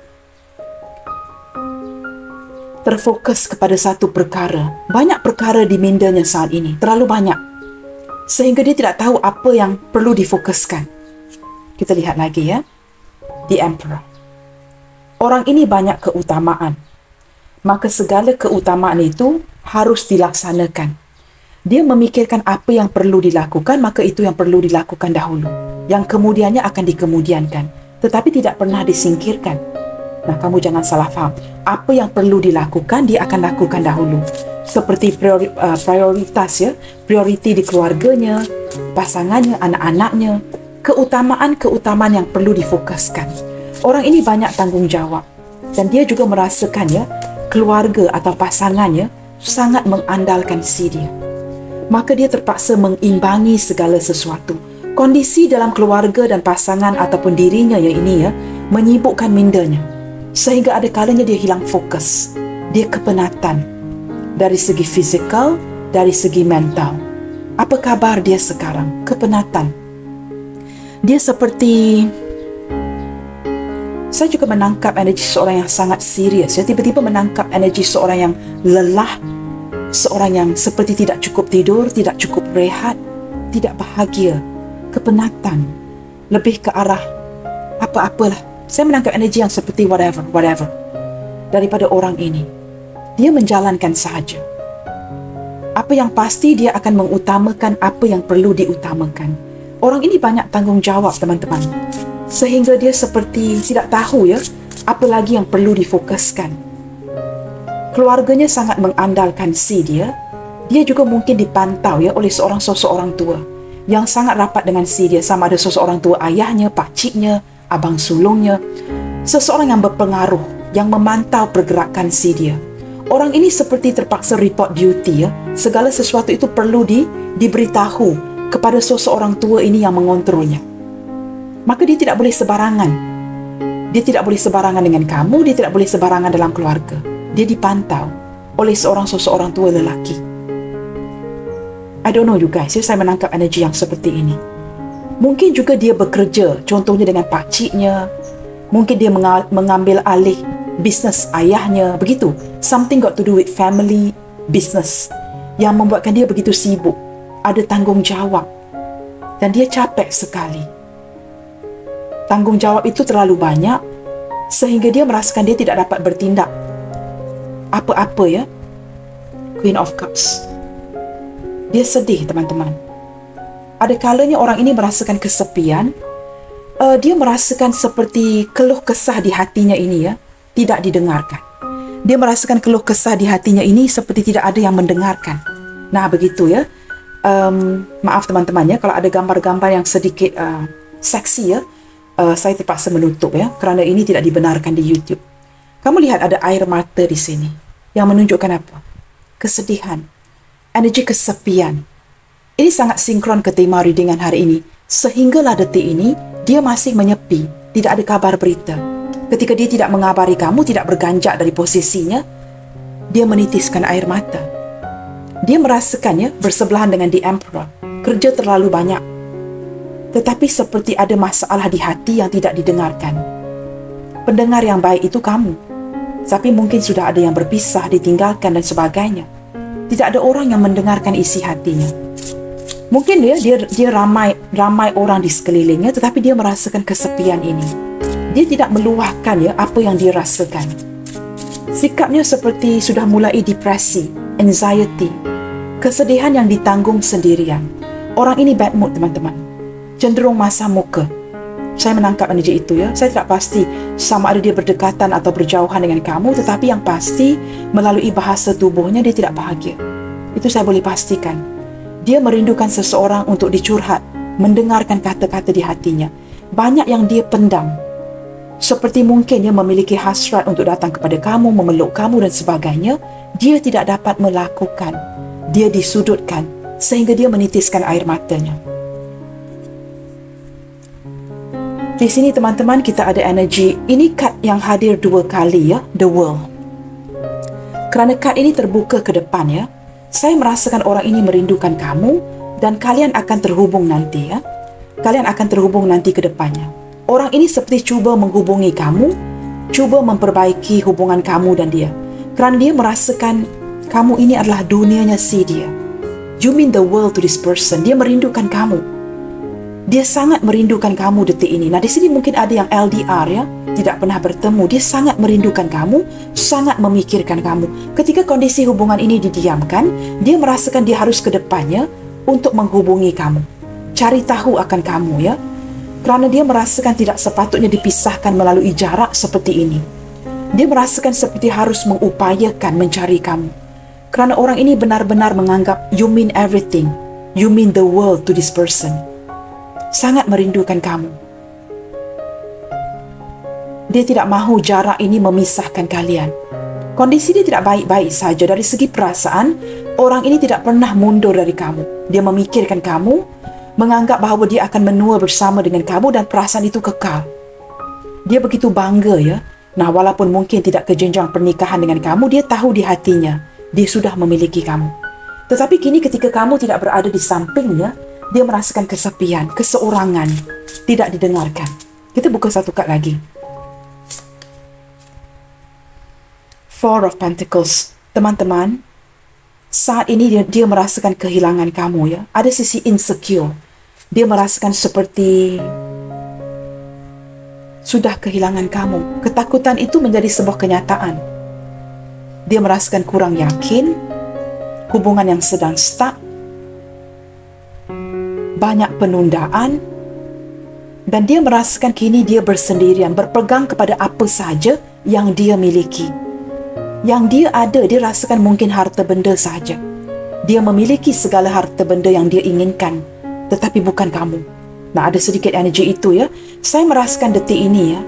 terfokus kepada satu perkara. Banyak perkara di mindanya saat ini, terlalu banyak, sehingga dia tidak tahu apa yang perlu difokuskan. Kita lihat lagi ya, The Emperor. Orang ini banyak keutamaan, maka segala keutamaan itu harus dilaksanakan. Dia memikirkan apa yang perlu dilakukan, maka itu yang perlu dilakukan dahulu. Yang kemudiannya akan dikemudiankan, tetapi tidak pernah disingkirkan. Nah, kamu jangan salah faham. Apa yang perlu dilakukan, dia akan lakukan dahulu. Seperti prioritas ya, prioriti di keluarganya, pasangannya, anak-anaknya, keutamaan-keutamaan yang perlu difokuskan. Orang ini banyak tanggungjawab dan dia juga merasakan ya, keluarga atau pasangannya sangat mengandalkan si dia. Maka dia terpaksa mengimbangi segala sesuatu. Kondisi dalam keluarga dan pasangan ataupun dirinya yang ini ya, menyibukkan mindanya. Sehingga ada kalanya dia hilang fokus. Dia kepenatan dari segi fizikal, dari segi mental. Apa kabar dia sekarang? Kepenatan. Dia seperti, saya juga menangkap energi seorang yang sangat serius. Saya tiba-tiba menangkap energi seorang yang lelah, seorang yang seperti tidak cukup tidur, tidak cukup rehat, tidak bahagia, kepenatan, lebih ke arah apa-apalah. Saya menangkap energi yang seperti whatever daripada orang ini. Dia menjalankan sahaja. Apa yang pasti dia akan mengutamakan apa yang perlu diutamakan. Orang ini banyak tanggungjawab teman-teman, sehingga dia seperti tidak tahu ya, apa lagi yang perlu difokuskan. Keluarganya sangat mengandalkan si dia. Dia juga mungkin dipantau ya oleh seorang sosok orang tua yang sangat rapat dengan si dia, sama ada seseorang tua ayahnya, pakciknya, abang sulungnya, seseorang yang berpengaruh, yang memantau pergerakan si dia. Orang ini seperti terpaksa report duty ya. Segala sesuatu itu perlu diberitahu kepada seseorang tua ini yang mengontrolnya. Maka dia tidak boleh sebarangan Dia tidak boleh sebarangan dengan kamu, dia tidak boleh sebarangan dalam keluarga. Dia dipantau oleh seseorang tua lelaki. I don't know you guys, saya menangkap energi yang seperti ini. Mungkin juga dia bekerja, contohnya dengan pakciknya. Mungkin dia mengambil alih bisnes ayahnya, begitu. Something got to do with family business yang membuatkan dia begitu sibuk, ada tanggungjawab, dan dia capek sekali. Tanggungjawab itu terlalu banyak sehingga dia merasakan dia tidak dapat bertindak apa-apa, ya. Queen of Cups. Dia sedih, teman-teman. Ada kalanya orang ini merasakan kesepian. Dia merasakan seperti keluh kesah di hatinya ini, ya, tidak didengarkan. Dia merasakan keluh kesah di hatinya ini seperti tidak ada yang mendengarkan. Nah, begitu, ya. Maaf teman-teman, ya, kalau ada gambar-gambar yang sedikit seksi, ya, saya terpaksa menutup, ya, kerana ini tidak dibenarkan di YouTube. Kamu lihat ada air mata di sini yang menunjukkan apa? Kesedihan, energi kesepian. Ini sangat sinkron ke tema readingan hari ini. Sehinggalah detik ini, dia masih menyepi, tidak ada kabar berita. Ketika dia tidak mengabari kamu, tidak berganjak dari posisinya, dia menitiskan air mata. Dia merasakannya bersebelahan dengan The Emperor. Kerja terlalu banyak. Tetapi seperti ada masalah di hati yang tidak didengarkan. Pendengar yang baik itu kamu. Tapi mungkin sudah ada yang berpisah, ditinggalkan dan sebagainya. Tidak ada orang yang mendengarkan isi hatinya. Mungkin dia ramai orang di sekelilingnya, tetapi dia merasakan kesepian ini. Dia tidak meluahkan, ya, apa yang dia rasakan. Sikapnya seperti sudah mulai depresi, anxiety, kesedihan yang ditanggung sendirian. Orang ini bad mood, teman-teman. Cenderung masam muka. Saya menangkap energi itu, ya. Saya tidak pasti sama ada dia berdekatan atau berjauhan dengan kamu, tetapi yang pasti melalui bahasa tubuhnya dia tidak bahagia. Itu saya boleh pastikan. Dia merindukan seseorang untuk dicurhat, mendengarkan kata-kata di hatinya. Banyak yang dia pendam. Seperti mungkin dia memiliki hasrat untuk datang kepada kamu, memeluk kamu dan sebagainya. Dia tidak dapat melakukan. Dia disudutkan sehingga dia menitiskan air matanya. Di sini teman-teman kita ada energi. Ini kad yang hadir 2 kali, ya, The World. Kerana kad ini terbuka ke depan, ya. Saya merasakan orang ini merindukan kamu dan kalian akan terhubung nanti, ya. Kalian akan terhubung nanti ke depannya. Orang ini seperti cuba menghubungi kamu, cuba memperbaiki hubungan kamu dan dia. Kerana dia merasakan kamu ini adalah dunianya si dia. You mean the world to this person. Dia merindukan kamu. Dia sangat merindukan kamu detik ini. Nah, di sini mungkin ada yang LDR, ya, tidak pernah bertemu. Dia sangat merindukan kamu, sangat memikirkan kamu. Ketika kondisi hubungan ini didiamkan, dia merasakan dia harus ke depannya untuk menghubungi kamu, cari tahu akan kamu, ya. Kerana dia merasakan tidak sepatutnya dipisahkan melalui jarak seperti ini. Dia merasakan seperti harus mengupayakan mencari kamu. Kerana orang ini benar-benar menganggap you mean everything. You mean the world to this person. Sangat merindukan kamu. Dia tidak mahu jarak ini memisahkan kalian. Kondisi dia tidak baik-baik saja. Dari segi perasaan, orang ini tidak pernah mundur dari kamu. Dia memikirkan kamu, menganggap bahawa dia akan menua bersama dengan kamu dan perasaan itu kekal. Dia begitu bangga, ya. Nah, walaupun mungkin tidak ke jenjang pernikahan dengan kamu, dia tahu di hatinya dia sudah memiliki kamu. Tetapi kini ketika kamu tidak berada di sampingnya, dia merasakan kesepian, keseorangan, tidak didengarkan. Kita buka satu kad lagi. Four of Pentacles. Teman-teman, saat ini dia merasakan kehilangan kamu, ya. Ada sisi insecure. Dia merasakan seperti sudah kehilangan kamu. Ketakutan itu menjadi sebuah kenyataan. Dia merasakan kurang yakin, hubungan yang sedang stuck, banyak penundaan, dan dia merasakan kini dia bersendirian, berpegang kepada apa sahaja yang dia miliki. Yang dia ada, dia rasakan mungkin harta benda sahaja. Dia memiliki segala harta benda yang dia inginkan, tetapi bukan kamu. Nah, ada sedikit energi itu, ya. Saya merasakan detik ini, ya.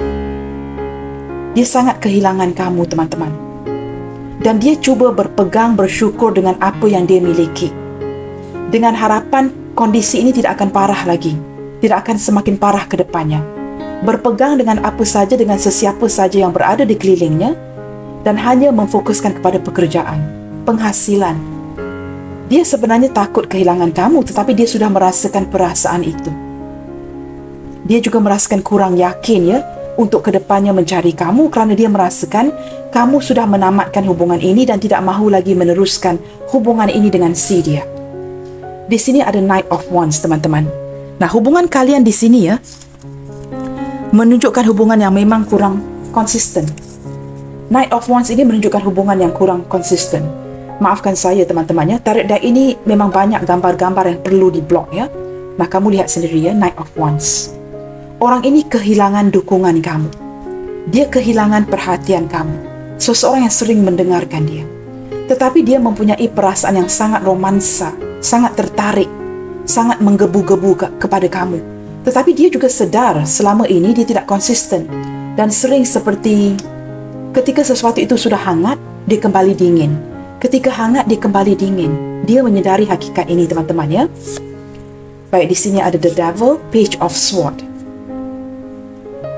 Dia sangat kehilangan kamu, teman-teman. Dan dia cuba berpegang, bersyukur dengan apa yang dia miliki. Dengan harapan kondisi ini tidak akan parah lagi. Tidak akan semakin parah ke depannya. berpegang dengan apa saja dengan sesiapa saja yang berada di kelilingnya dan hanya memfokuskan kepada pekerjaan, penghasilan. Dia sebenarnya takut kehilangan kamu, tetapi dia sudah merasakan perasaan itu. Dia juga merasakan kurang yakin ya untuk kedepannya mencari kamu kerana dia merasakan kamu sudah menamatkan hubungan ini dan tidak mahu lagi meneruskan hubungan ini dengan si dia. Di sini ada Knight of Wands, teman-teman. Nah, hubungan kalian di sini ya menunjukkan hubungan yang memang kurang konsisten. Knight of Wands ini menunjukkan hubungan yang kurang konsisten. Maafkan saya, teman-teman ya. Tarot deck ini memang banyak gambar-gambar yang perlu diblok ya. Nah, kamu lihat sendiri ya, Knight of Wands. Orang ini kehilangan dukungan kamu. Dia kehilangan perhatian kamu. Seseorang yang sering mendengarkan dia. Tetapi dia mempunyai perasaan yang sangat romansa, sangat tertarik, sangat menggebu-gebu kepada kamu. Tetapi dia juga sedar selama ini dia tidak konsisten. Dan sering seperti ketika sesuatu itu sudah hangat, dia kembali dingin. Ketika hangat, dia kembali dingin. Dia menyedari hakikat ini, teman-teman ya. Baik, di sini ada The Devil, Page of Sword.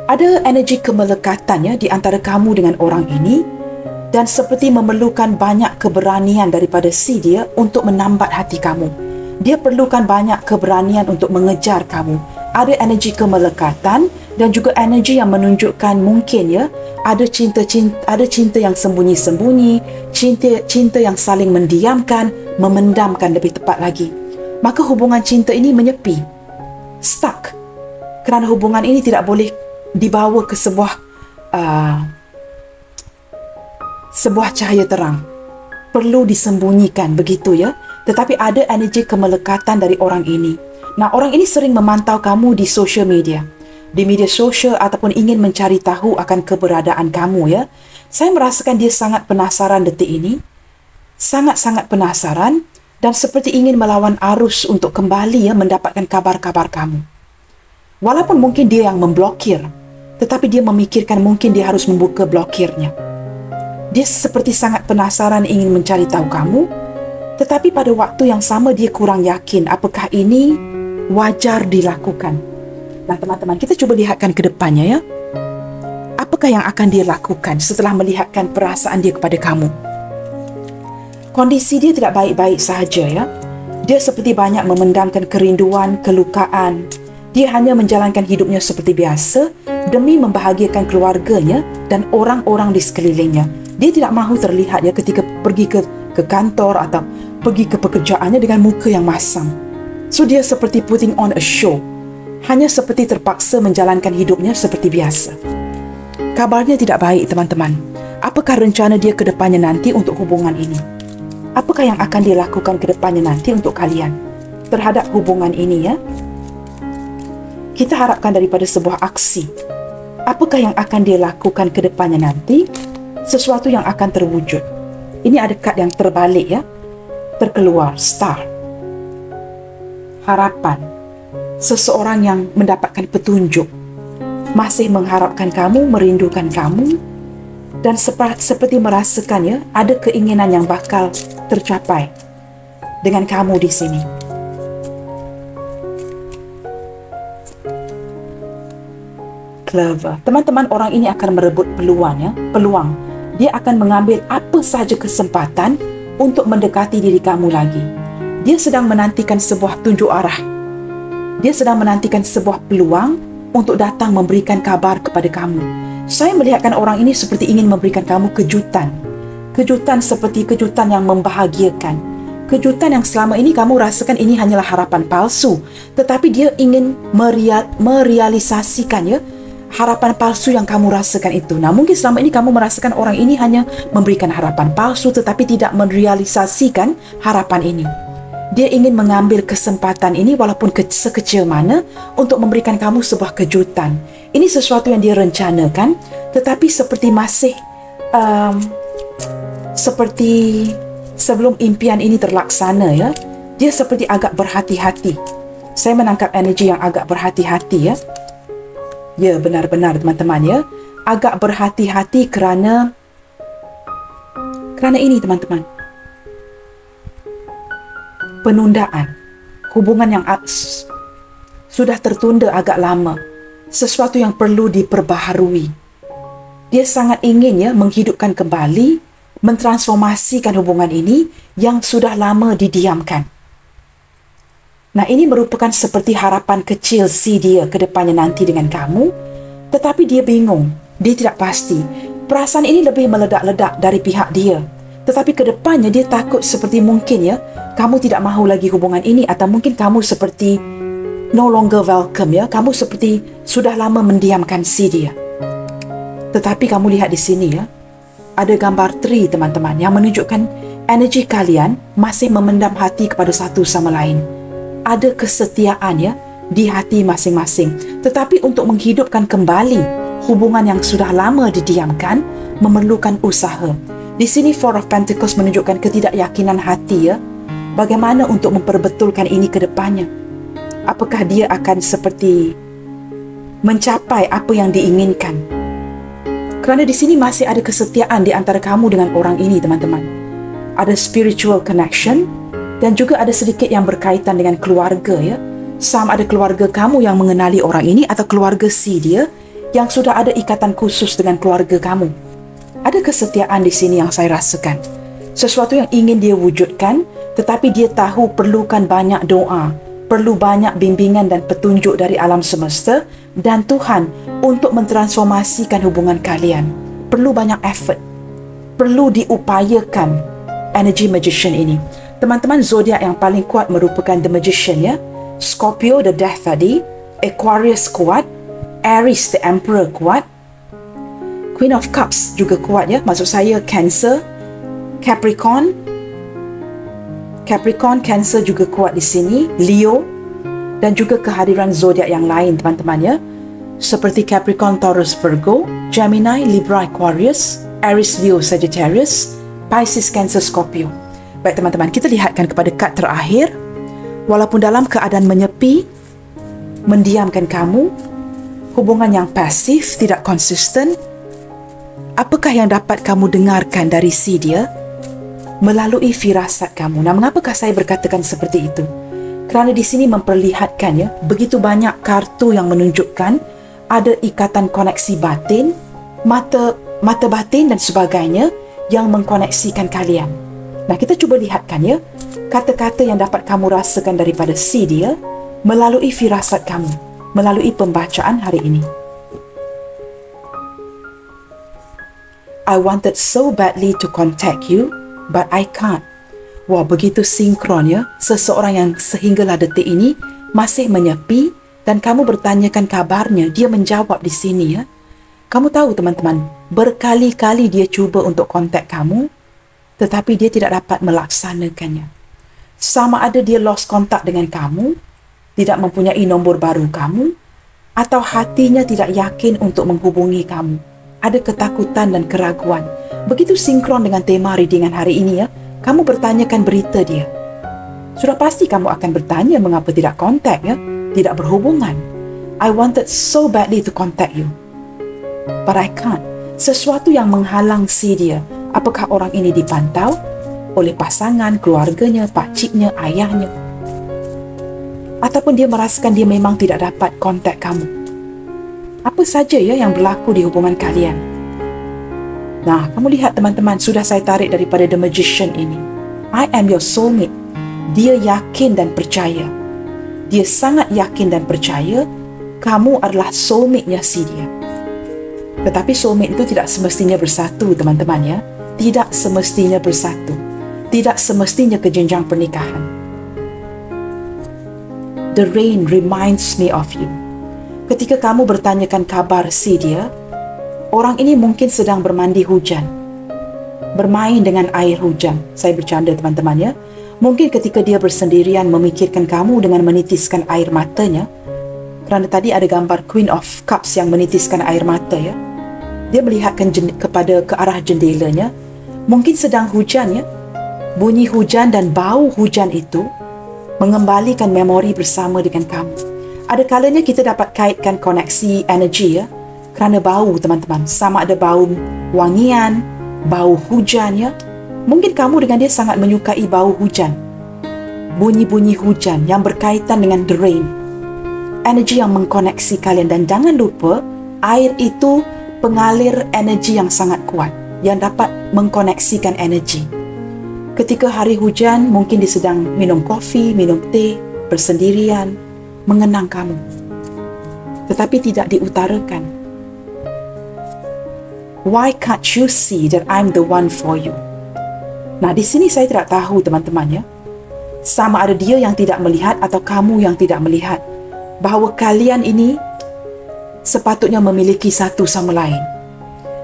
Ada energi kemelekatan ya di antara kamu dengan orang ini dan seperti memerlukan banyak keberanian daripada si dia untuk menambat hati kamu. Dia perlukan banyak keberanian untuk mengejar kamu. Ada energi kemelekatan dan juga energi yang menunjukkan mungkin ya ada cinta yang sembunyi-sembunyi, cinta yang saling mendiamkan, memendamkan lebih tepat lagi. Maka hubungan cinta ini menyepi, stuck. Kerana hubungan ini tidak boleh dibawa ke sebuah cahaya terang. Perlu disembunyikan begitu ya. Tetapi ada energi kemelekatan dari orang ini. Nah, orang ini sering memantau kamu di social media. Di media sosial ataupun ingin mencari tahu akan keberadaan kamu ya. Saya merasakan dia sangat penasaran detik ini. Sangat-sangat penasaran dan seperti ingin melawan arus untuk kembali ya mendapatkan kabar-kabar kamu. Walaupun mungkin dia yang memblokir, tetapi dia memikirkan mungkin dia harus membuka blokirnya. Dia seperti sangat penasaran ingin mencari tahu kamu, tetapi pada waktu yang sama dia kurang yakin apakah ini wajar dilakukan. Nah, teman-teman, kita cuba lihatkan ke depannya ya. Apakah yang akan dia lakukan setelah melihatkan perasaan dia kepada kamu? Kondisi dia tidak baik-baik sahaja ya. Dia seperti banyak memendamkan kerinduan, kelukaan. Dia hanya menjalankan hidupnya seperti biasa demi membahagiakan keluarganya dan orang-orang di sekelilingnya. Dia tidak mahu terlihat ya ketika pergi ke kantor atau pergi ke pekerjaannya dengan muka yang masam. So dia seperti putting on a show. Hanya seperti terpaksa menjalankan hidupnya seperti biasa. Kabarnya tidak baik, teman-teman. Apakah rencana dia ke depannya nanti untuk hubungan ini? Apakah yang akan dia lakukan ke depannya nanti untuk kalian terhadap hubungan ini ya? Kita harapkan daripada sebuah aksi. Apakah yang akan dia lakukan ke depannya nanti? Sesuatu yang akan terwujud. Ini ada kad yang terbalik ya. Terkeluar, star. Harapan. Seseorang yang mendapatkan petunjuk. Masih mengharapkan kamu, merindukan kamu. Dan seperti merasakan ya, ada keinginan yang bakal tercapai dengan kamu di sini. Clever. Teman-teman, orang ini akan merebut peluang. Dia akan mengambil apa sahaja kesempatan untuk mendekati diri kamu lagi. Dia sedang menantikan sebuah tunjuk arah. Dia sedang menantikan sebuah peluang untuk datang memberikan kabar kepada kamu. Saya melihatkan orang ini seperti ingin memberikan kamu kejutan. Kejutan seperti kejutan yang membahagiakan. Kejutan yang selama ini kamu rasakan ini hanyalah harapan palsu. Tetapi dia ingin merealisasikan ya harapan palsu yang kamu rasakan itu. Nah, mungkin selama ini kamu merasakan orang ini hanya memberikan harapan palsu tetapi tidak merealisasikan harapan ini. Dia ingin mengambil kesempatan ini walaupun sekecil mana untuk memberikan kamu sebuah kejutan. Ini sesuatu yang dia rencanakan tetapi seperti masih seperti sebelum impian ini terlaksana ya. Dia seperti agak berhati-hati. Saya menangkap energi yang agak berhati-hati ya. Ya, benar-benar teman-teman ya. Agak berhati-hati kerana ini teman-teman. Penundaan. Hubungan yang sudah tertunda agak lama. sesuatu yang perlu diperbaharui. Dia sangat ingin menghidupkan kembali, mentransformasikan hubungan ini yang sudah lama didiamkan. Nah, ini merupakan seperti harapan kecil si dia ke depannya nanti dengan kamu, tetapi dia bingung, dia tidak pasti. Perasaan ini lebih meledak-ledak dari pihak dia. Tetapi ke depannya dia takut seperti mungkin kamu tidak mahu lagi hubungan ini, atau mungkin kamu seperti no longer welcome kamu seperti sudah lama mendiamkan si dia. Tetapi kamu lihat di sini ada gambar tree teman-teman yang menunjukkan energi kalian masih memendam hati kepada satu sama lain. Ada kesetiaan di hati masing-masing. Tetapi untuk menghidupkan kembali hubungan yang sudah lama didiamkan memerlukan usaha. Di sini Four of Pentacles menunjukkan ketidakyakinan hati bagaimana untuk memperbetulkan ini ke depannya. Apakah dia akan seperti mencapai apa yang diinginkan? Kerana di sini masih ada kesetiaan di antara kamu dengan orang ini, teman-teman. Ada spiritual connection dan juga ada sedikit yang berkaitan dengan keluarga Sama ada keluarga kamu yang mengenali orang ini atau keluarga si dia yang sudah ada ikatan khusus dengan keluarga kamu. Ada kesetiaan di sini yang saya rasakan. Sesuatu yang ingin dia wujudkan, tetapi dia tahu perlukan banyak doa, perlu banyak bimbingan dan petunjuk dari alam semesta dan Tuhan untuk mentransformasikan hubungan kalian. Perlu banyak effort, perlu diupayakan energy magician ini. Teman-teman, zodiak yang paling kuat merupakan the magician Scorpio, the death tadi, Aquarius kuat, Aries, the emperor kuat, Queen of Cups juga kuat maksud saya Cancer, Capricorn, Cancer juga kuat di sini, Leo, dan juga kehadiran zodiak yang lain teman-teman seperti Capricorn, Taurus, Virgo, Gemini, Libra, Aquarius, Aries, Leo, Sagittarius, Pisces, Cancer, Scorpio. Baik teman-teman, kita lihatkan kepada kad terakhir. Walaupun dalam keadaan menyepi, mendiamkan kamu, hubungan yang pasif, tidak konsisten, apakah yang dapat kamu dengarkan dari si dia melalui firasat kamu? Nah, mengapakah saya berkatakan seperti itu? Kerana di sini memperlihatkan begitu banyak kartu yang menunjukkan ada ikatan koneksi batin, mata batin dan sebagainya yang mengkoneksikan kalian. Nah, kita cuba lihatkan kata-kata yang dapat kamu rasakan daripada si dia melalui firasat kamu, melalui pembacaan hari ini. I wanted so badly to contact you, but I can't. Wah, begitu sinkron seseorang yang sehinggalah detik ini masih menyepi dan kamu bertanyakan kabarnya, dia menjawab di sini Kamu tahu teman-teman, berkali-kali dia cuba untuk kontak kamu, tetapi dia tidak dapat melaksanakannya. Sama ada dia lost kontak dengan kamu, tidak mempunyai nombor baru kamu, atau hatinya tidak yakin untuk menghubungi kamu. Ada ketakutan dan keraguan. Begitu sinkron dengan tema readingan hari ini kamu bertanyakan berita dia. Sudah pasti kamu akan bertanya mengapa tidak kontak tidak berhubungan. I wanted so badly to contact you, but I can't. Sesuatu yang menghalang si dia. Apakah orang ini dipantau oleh pasangan, keluarganya, pakciknya, ayahnya? Ataupun dia merasakan dia memang tidak dapat kontak kamu? Apa saja yang berlaku di hubungan kalian? Nah, kamu lihat teman-teman, sudah saya tarik daripada The Magician ini. I am your soulmate. Dia yakin dan percaya. Dia sangat yakin dan percaya kamu adalah soulmate-nya si dia. Tetapi soulmate itu tidak semestinya bersatu, teman-teman Tidak semestinya bersatu. Tidak semestinya ke jenjang pernikahan. The rain reminds me of you. Ketika kamu bertanyakan kabar si dia, orang ini mungkin sedang bermandi hujan, bermain dengan air hujan. Saya bercanda teman-teman Mungkin ketika dia bersendirian memikirkan kamu dengan menitiskan air matanya. Kerana tadi ada gambar Queen of Cups yang menitiskan air mata Dia melihatkan ke arah jendelanya. Mungkin sedang hujan Bunyi hujan dan bau hujan itu mengembalikan memori bersama dengan kamu. Ada kalanya kita dapat kaitkan koneksi energi kerana bau teman-teman. Sama ada bau wangian, bau hujan Mungkin kamu dengan dia sangat menyukai bau hujan, bunyi-bunyi hujan yang berkaitan dengan the rain. energi yang mengkoneksi kalian. Dan jangan lupa, air itu pengalir energi yang sangat kuat yang dapat mengkoneksikan energi. Ketika hari hujan, mungkin dia sedang minum kopi, minum teh, bersendirian, mengenang kamu. Tetapi tidak diutarakan. Why can't you see that I'm the one for you? Nah, di sini saya tidak tahu teman-teman ya. Sama ada dia yang tidak melihat atau kamu yang tidak melihat bahawa kalian ini sepatutnya memiliki satu sama lain.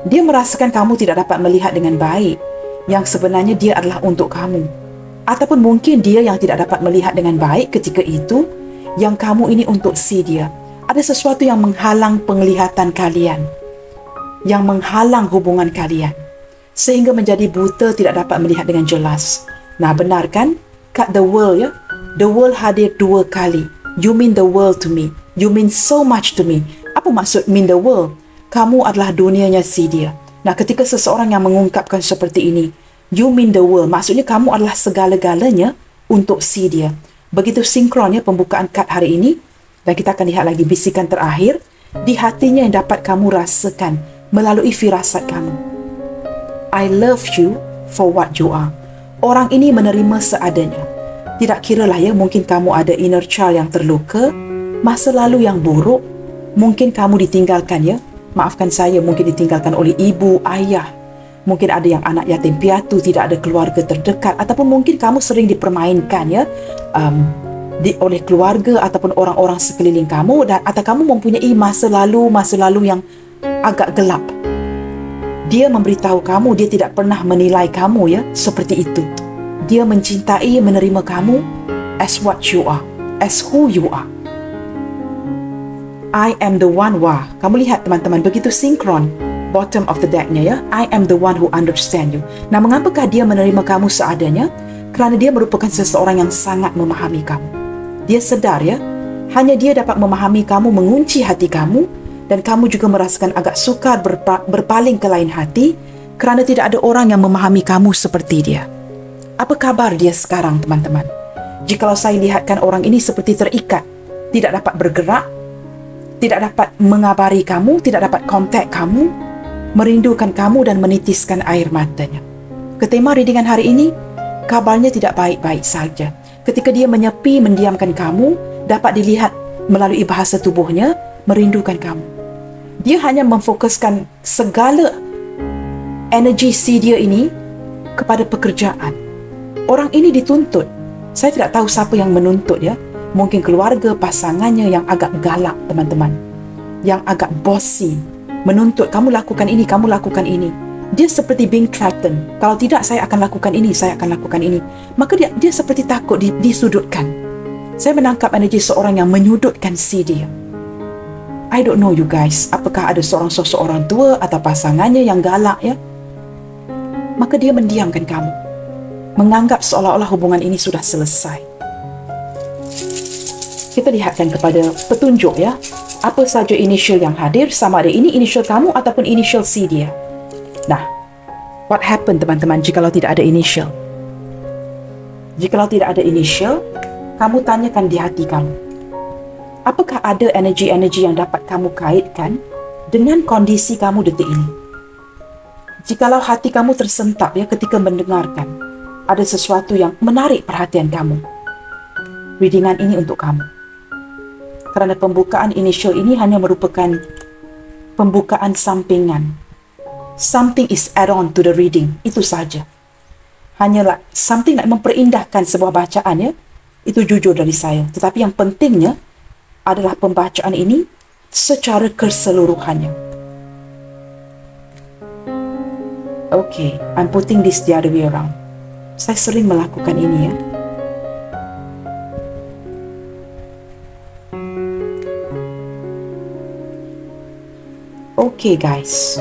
Dia merasakan kamu tidak dapat melihat dengan baik, yang sebenarnya dia adalah untuk kamu. Ataupun mungkin dia yang tidak dapat melihat dengan baik ketika itu, yang kamu ini untuk si dia. Ada sesuatu yang menghalang penglihatan kalian, yang menghalang hubungan kalian, sehingga menjadi buta, tidak dapat melihat dengan jelas. Nah, benar kan? Cut the world ya. The world hadir 2 kali. You mean the world to me. You mean so much to me. Apa maksud mean the world? Kamu adalah dunianya si dia. Nah, ketika seseorang yang mengungkapkan seperti ini, you mean the world, maksudnya kamu adalah segala-galanya untuk si dia. Begitu sinkronnya pembukaan kad hari ini. Dan kita akan lihat lagi bisikan terakhir di hatinya yang dapat kamu rasakan melalui firasat kamu. I love you for what you are. Orang ini menerima seadanya. Tidak kiralah ya, mungkin kamu ada inner child yang terluka, masa lalu yang buruk, mungkin kamu ditinggalkan ya. Maafkan saya, mungkin ditinggalkan oleh ibu, ayah. Mungkin ada yang anak yatim piatu, tidak ada keluarga terdekat, ataupun mungkin kamu sering dipermainkan ya, oleh keluarga ataupun orang-orang sekeliling kamu, dan atau kamu mempunyai masa lalu yang agak gelap. Dia memberitahu kamu dia tidak pernah menilai kamu ya seperti itu. Dia mencintai, menerima kamu as what you are, as who you are. I am the one. Wah, kamu lihat teman-teman, begitu sinkron bottom of the decknya ya. I am the one who understand you. Nah, mengapakah dia menerima kamu seadanya? Kerana dia merupakan seseorang yang sangat memahami kamu. Dia sedar ya, hanya dia dapat memahami kamu, mengunci hati kamu, dan kamu juga merasakan agak sukar berpaling ke lain hati kerana tidak ada orang yang memahami kamu seperti dia. Apa kabar dia sekarang, teman-teman? Jikalau saya lihatkan orang ini seperti terikat, tidak dapat bergerak, tidak dapat mengabari kamu, tidak dapat kontak kamu, merindukan kamu dan menitiskan air matanya. Ketema readingan hari ini, kabarnya tidak baik-baik saja. Ketika dia menyepi, mendiamkan kamu, dapat dilihat melalui bahasa tubuhnya, merindukan kamu. Dia hanya memfokuskan segala energi si dia ini kepada pekerjaan. Orang ini dituntut. Saya tidak tahu siapa yang menuntut ya. Mungkin keluarga, pasangannya yang agak galak, teman-teman. Yang agak bossy. Menuntut, kamu lakukan ini, kamu lakukan ini. Dia seperti being threatened. Kalau tidak, saya akan lakukan ini, saya akan lakukan ini. Maka dia seperti takut disudutkan. Saya menangkap energi seorang yang menyudutkan si dia. I don't know you guys. Apakah ada sosok orang tua atau pasangannya yang galak ya? Maka dia mendiamkan kamu. Menganggap seolah-olah hubungan ini sudah selesai. Kita lihatkan kepada petunjuk ya. Apa saja initial yang hadir, sama ada ini initial kamu ataupun initial si dia. Nah, what happened teman-teman jikalau tidak ada initial? Jikalau tidak ada initial, kamu tanyakan di hati kamu. Apakah ada energi-energi yang dapat kamu kaitkan dengan kondisi kamu detik ini? Jikalau hati kamu tersentak ya ketika mendengarkan ada sesuatu yang menarik perhatian kamu, readingan ini untuk kamu. Kerana pembukaan initial ini hanya merupakan pembukaan sampingan. Something is add-on to the reading. Itu saja. Hanyalah something nak memperindahkan sebuah bacaan ya. Itu jujur dari saya. Tetapi yang pentingnya adalah pembacaan ini secara keseluruhannya. Okay, I'm putting this the other way around. Saya sering melakukan ini ya. Okay guys,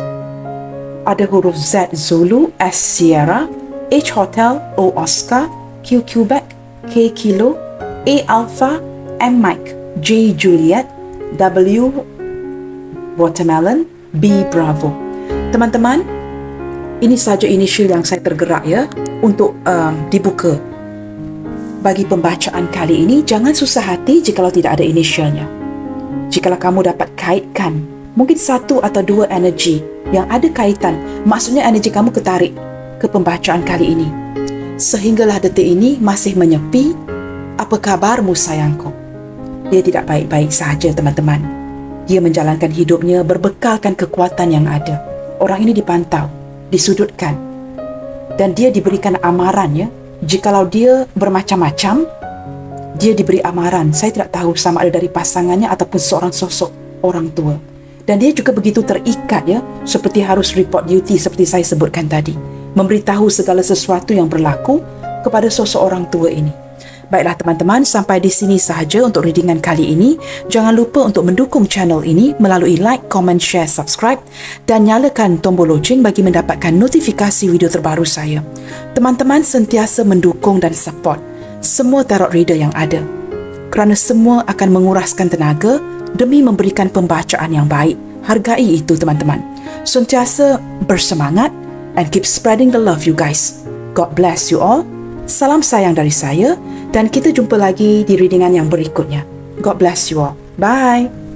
ada huruf Z Zulu, S Sierra, H Hotel, O Oscar, Q Quebec, K Kilo, A Alpha, M Mike, J Juliet, W Watermelon, B Bravo. Teman-teman, ini saja initial yang saya tergerak ya untuk dibuka. Bagi pembacaan kali ini, jangan susah hati jikalau tidak ada initialnya. jikalau kamu dapat kaitkan mungkin satu atau dua energi yang ada kaitan, maksudnya energi kamu ketarik ke pembacaan kali ini. Sehinggalah detik ini masih menyepi, apa kabarmu sayangku? Dia tidak baik-baik sahaja teman-teman. Dia menjalankan hidupnya berbekalkan kekuatan yang ada. Orang ini dipantau, disudutkan, dan dia diberikan amaran ya. Jikalau dia bermacam-macam, dia diberi amaran. Saya tidak tahu sama ada dari pasangannya ataupun seorang sosok orang tua. Dan dia juga begitu terikat ya, seperti harus report duty seperti saya sebutkan tadi. Memberitahu segala sesuatu yang berlaku kepada sosok orang tua ini. Baiklah teman-teman, sampai di sini sahaja untuk readingan kali ini. Jangan lupa untuk mendukung channel ini melalui like, comment, share, subscribe dan nyalakan tombol loceng bagi mendapatkan notifikasi video terbaru saya. Teman-teman sentiasa mendukung dan support semua tarot reader yang ada, kerana semua akan menguraskan tenaga demi memberikan pembacaan yang baik. Hargai itu teman-teman. Sentiasa bersemangat and keep spreading the love you guys. God bless you all. Salam sayang dari saya dan kita jumpa lagi di readingan yang berikutnya. God bless you all. Bye.